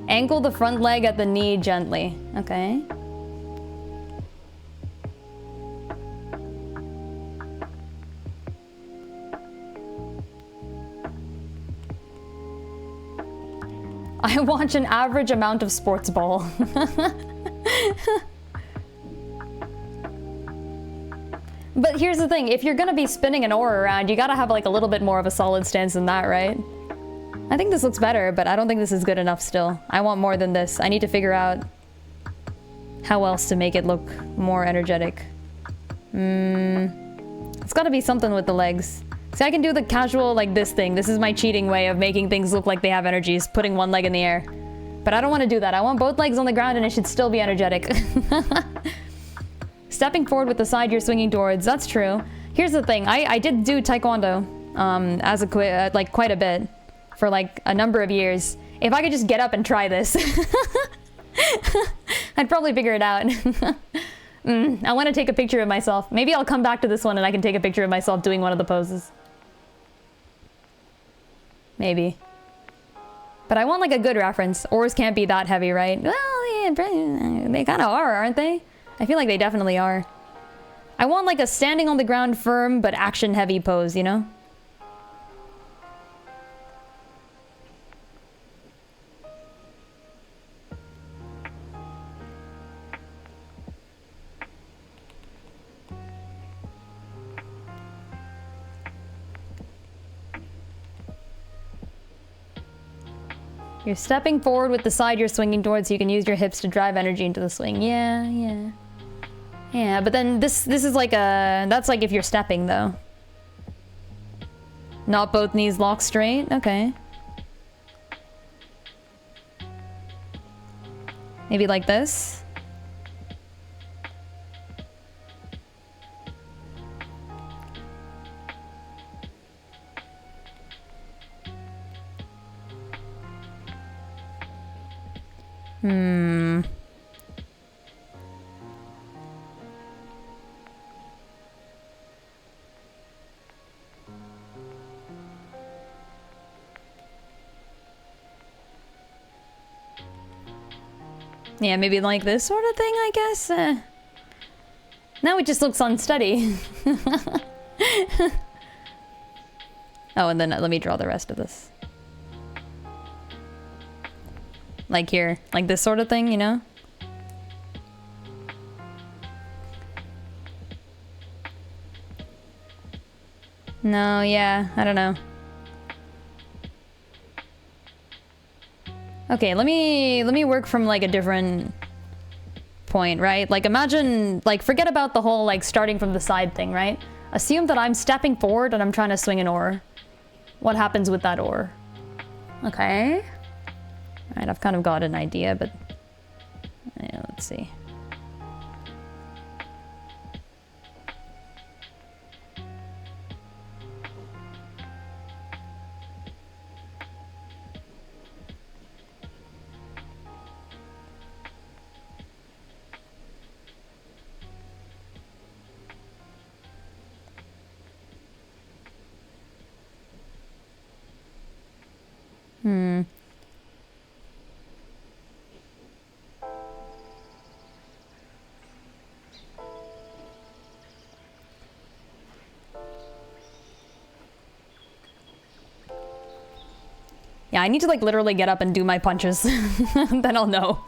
Ankle the front leg at the knee gently. Okay. I watch an average amount of sports ball. But here's the thing, if you're gonna be spinning an ore around, you gotta have like a little bit more of a solid stance than that, right? I think this looks better, but I don't think this is good enough still. I want more than this. I need to figure out how else to make it look more energetic. It's gotta be something with the legs. See, I can do the casual, like this thing. This is my cheating way of making things look like they have energies, putting one leg in the air. But I don't want to do that. I want both legs on the ground and it should still be energetic. Stepping forward with the side you're swinging towards. That's true. Here's the thing. I did do Taekwondo as a like quite a bit for like a number of years. If I could just get up and try this, I'd probably figure it out. I want to take a picture of myself. Maybe I'll come back to this one and I can take a picture of myself doing one of the poses. Maybe. But I want like a good reference. Oars can't be that heavy, right? Well, yeah, they kind of are, aren't they? I feel like they definitely are. I want like a standing on the ground firm but action heavy pose, you know? You're stepping forward with the side you're swinging towards so you can use your hips to drive energy into the swing. Yeah, yeah. Yeah, but then this is like a... That's like if you're stepping, though. Not both knees locked straight? Okay. Maybe like this? Hmm... Yeah, maybe like this sort of thing, I guess. Now it just looks unsteady. Oh, and then let me draw the rest of this. Like here, like this sort of thing, you know? No, yeah, I don't know. Okay, let me work from like a different point, right? Like imagine, like forget about the whole like starting from the side thing, right? Assume that I'm stepping forward and I'm trying to swing an oar. What happens with that oar? Okay. All right, I've kind of got an idea, but yeah, let's see. Hmm. Yeah, I need to like literally get up and do my punches. Then I'll know.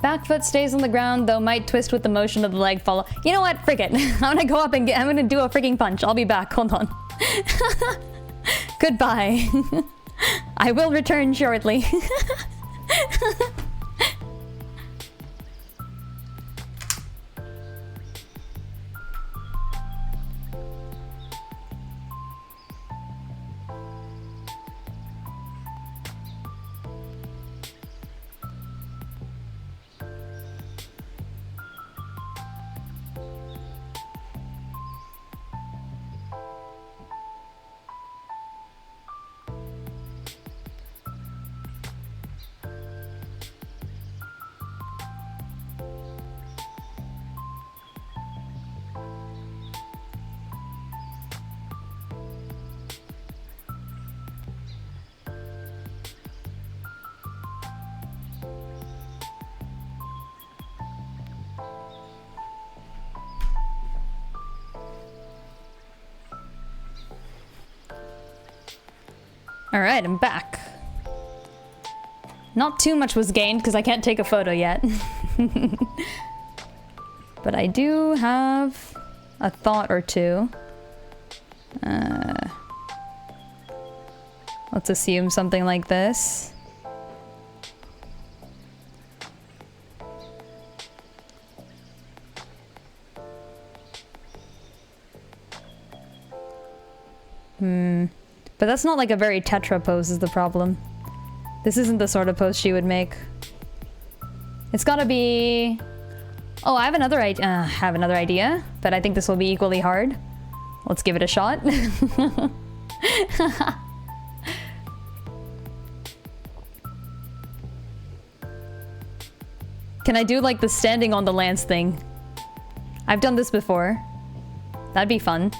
Back foot stays on the ground, though might twist with the motion of the leg follow. You know what? Frick it. I'm gonna go up and I'm gonna do a freaking punch. I'll be back. Hold on. Goodbye. I will return shortly. All right, I'm back. Not too much was gained because I can't take a photo yet. But I do have a thought or two. Let's assume something like this. But that's not like a very Tetra pose is the problem. This isn't the sort of pose she would make. It's gotta be... Oh, I have another idea, but I think this will be equally hard. Let's give it a shot. Can I do like the standing on the lance thing? I've done this before. That'd be fun.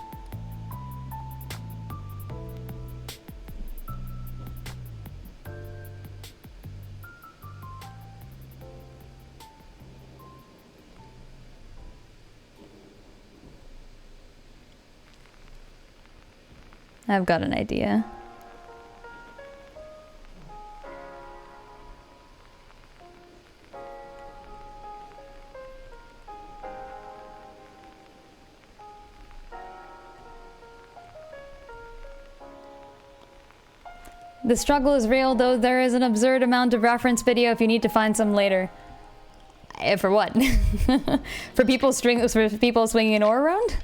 I've got an idea. The struggle is real, though there is an absurd amount of reference video if you need to find some later. For what? For people swinging an ore around?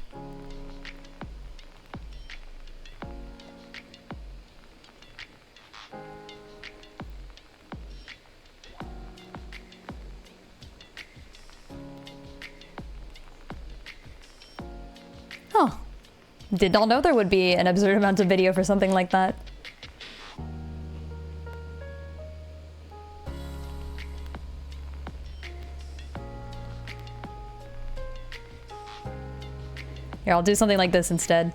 Oh. Did not know there would be an absurd amount of video for something like that. Here, I'll do something like this instead.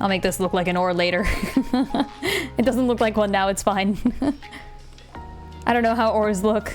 I'll make this look like an ore later. It doesn't look like one now, it's fine. I don't know how ores look.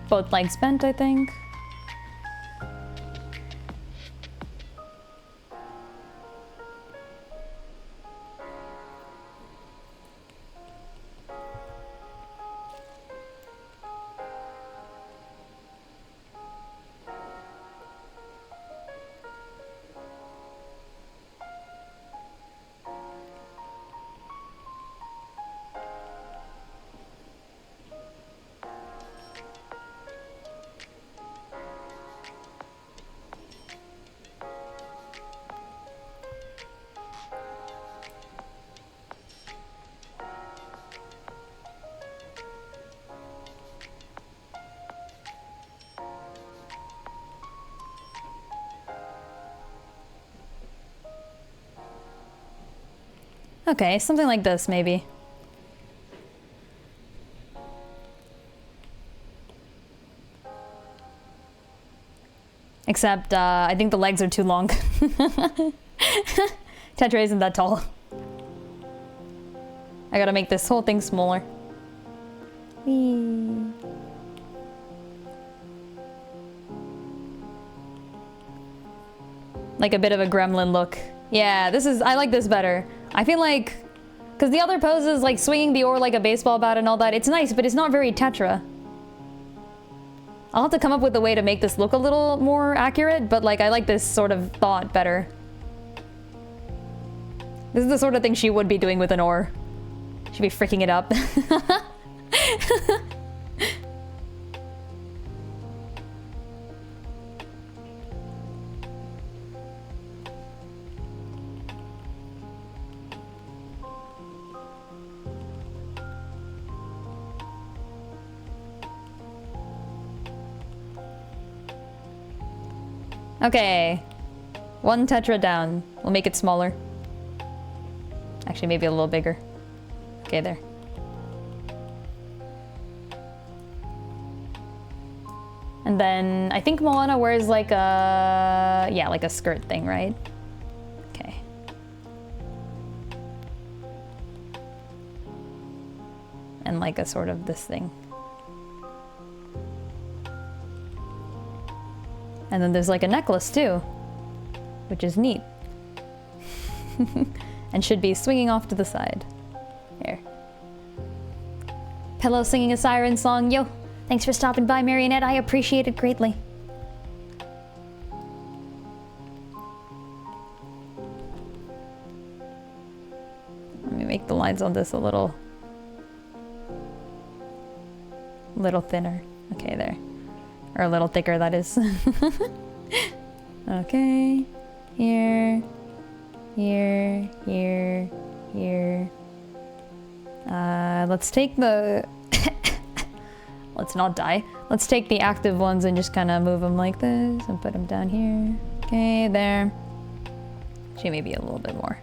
Both legs bent, I think. Okay, something like this, maybe. Except, I think the legs are too long. Tetra isn't that tall. I gotta make this whole thing smaller. Whee. Like a bit of a gremlin look. Yeah, I like this better. I feel like, because the other poses, like swinging the ore like a baseball bat and all that, it's nice, but it's not very Tetra. I'll have to come up with a way to make this look a little more accurate, but like I like this sort of thought better. This is the sort of thing she would be doing with an ore. She'd be freaking it up. Okay, one Tetra down. We'll make it smaller. Actually, maybe a little bigger. Okay, there. And then I think Moana wears like a, yeah, like a skirt thing, right? Okay. And like a sort of this thing. And then there's like a necklace too, which is neat. And should be swinging off to the side. Here. Pillow singing a siren song. Yo, thanks for stopping by, Marionette. I appreciate it greatly. Let me make the lines on this a little thinner. Okay, there. Or a little thicker, that is. Okay. Here. Here. Here. here. Let's take the... Let's not die. Let's take the active ones and just kind of move them like this and put them down here. Okay, there. Actually, maybe a little bit more.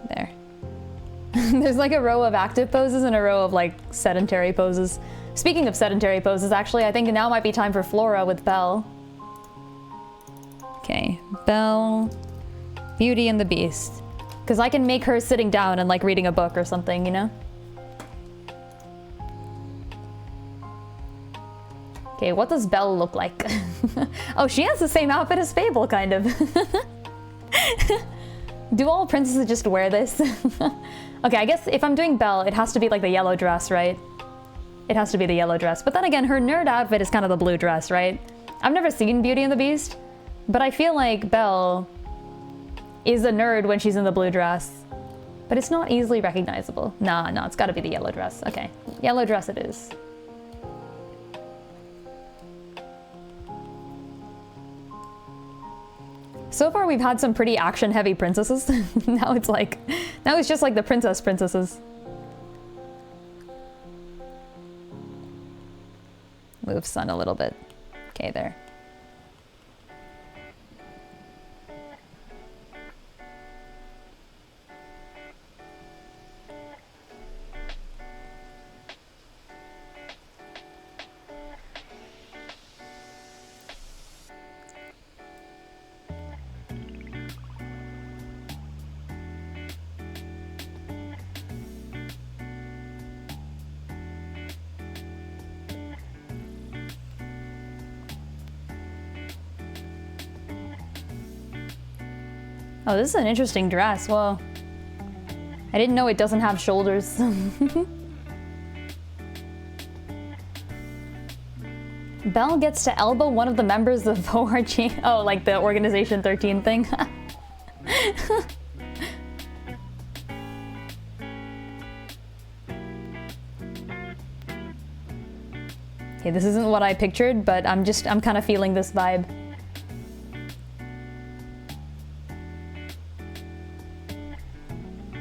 There. There's like a row of active poses and a row of like sedentary poses. Speaking of sedentary poses, actually, I think now might be time for Flora with Belle. Okay, Belle, Beauty and the Beast. Because I can make her sitting down and like reading a book or something, you know? Okay, what does Belle look like? Oh, she has the same outfit as Fable, kind of. Do all princesses just wear this? Okay, I guess if I'm doing Belle, it has to be like the yellow dress, right? It has to be the yellow dress. But then again, her nerd outfit is kind of the blue dress, right? I've never seen Beauty and the Beast, but I feel like Belle is a nerd when she's in the blue dress. But it's not easily recognizable. Nah, it's gotta be the yellow dress. Okay, yellow dress it is. So far we've had some pretty action-heavy princesses. Now it's just like the princesses. Move sun a little bit. Okay, there. Oh, this is an interesting dress. Well, I didn't know it doesn't have shoulders. Belle gets to elbow one of the members of ORG. Oh, like the Organization 13 thing. Okay, this isn't what I pictured, but I'm kind of feeling this vibe.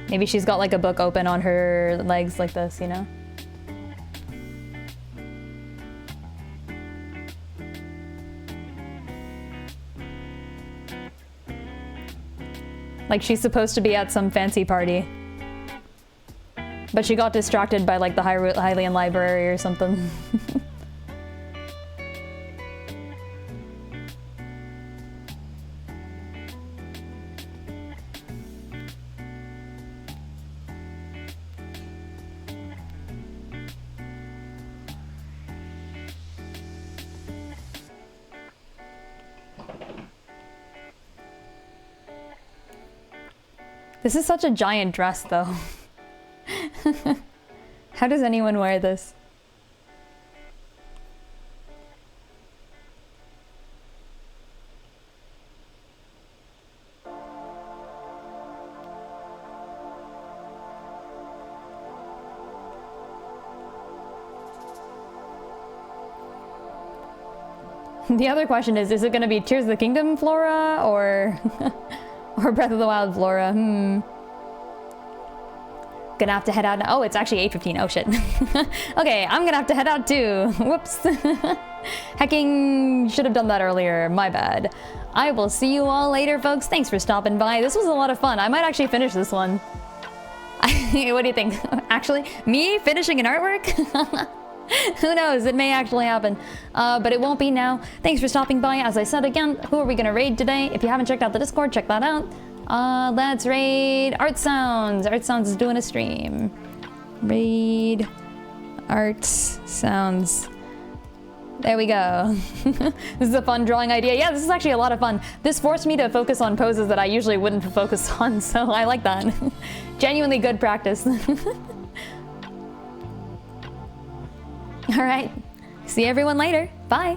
Maybe she's got like a book open on her legs like this, you know? Like she's supposed to be at some fancy party. But she got distracted by like the Hylian library or something. This is such a giant dress, though. How does anyone wear this? The other question is it going to be Tears of the Kingdom Flora or or Breath of the Wild Flora? Gonna have to head out now. Oh, it's actually 8:15. Oh shit. Okay, I'm gonna have to head out too. Whoops. Hecking, should have done that earlier. My bad. I will see you all later, folks. Thanks for stopping by. This was a lot of fun. I might actually finish this one. What do you think? Actually, me finishing an artwork? Who knows? It may actually happen. But it won't be now. Thanks for stopping by. As I said again, who are we gonna raid today? If you haven't checked out the Discord, check that out. Let's raid Art Sounds. Art Sounds is doing a stream. Raid Art Sounds. There we go. This is a fun drawing idea. Yeah, this is actually a lot of fun. This forced me to focus on poses that I usually wouldn't focus on, so I like that. Genuinely good practice. All right. See everyone later. Bye.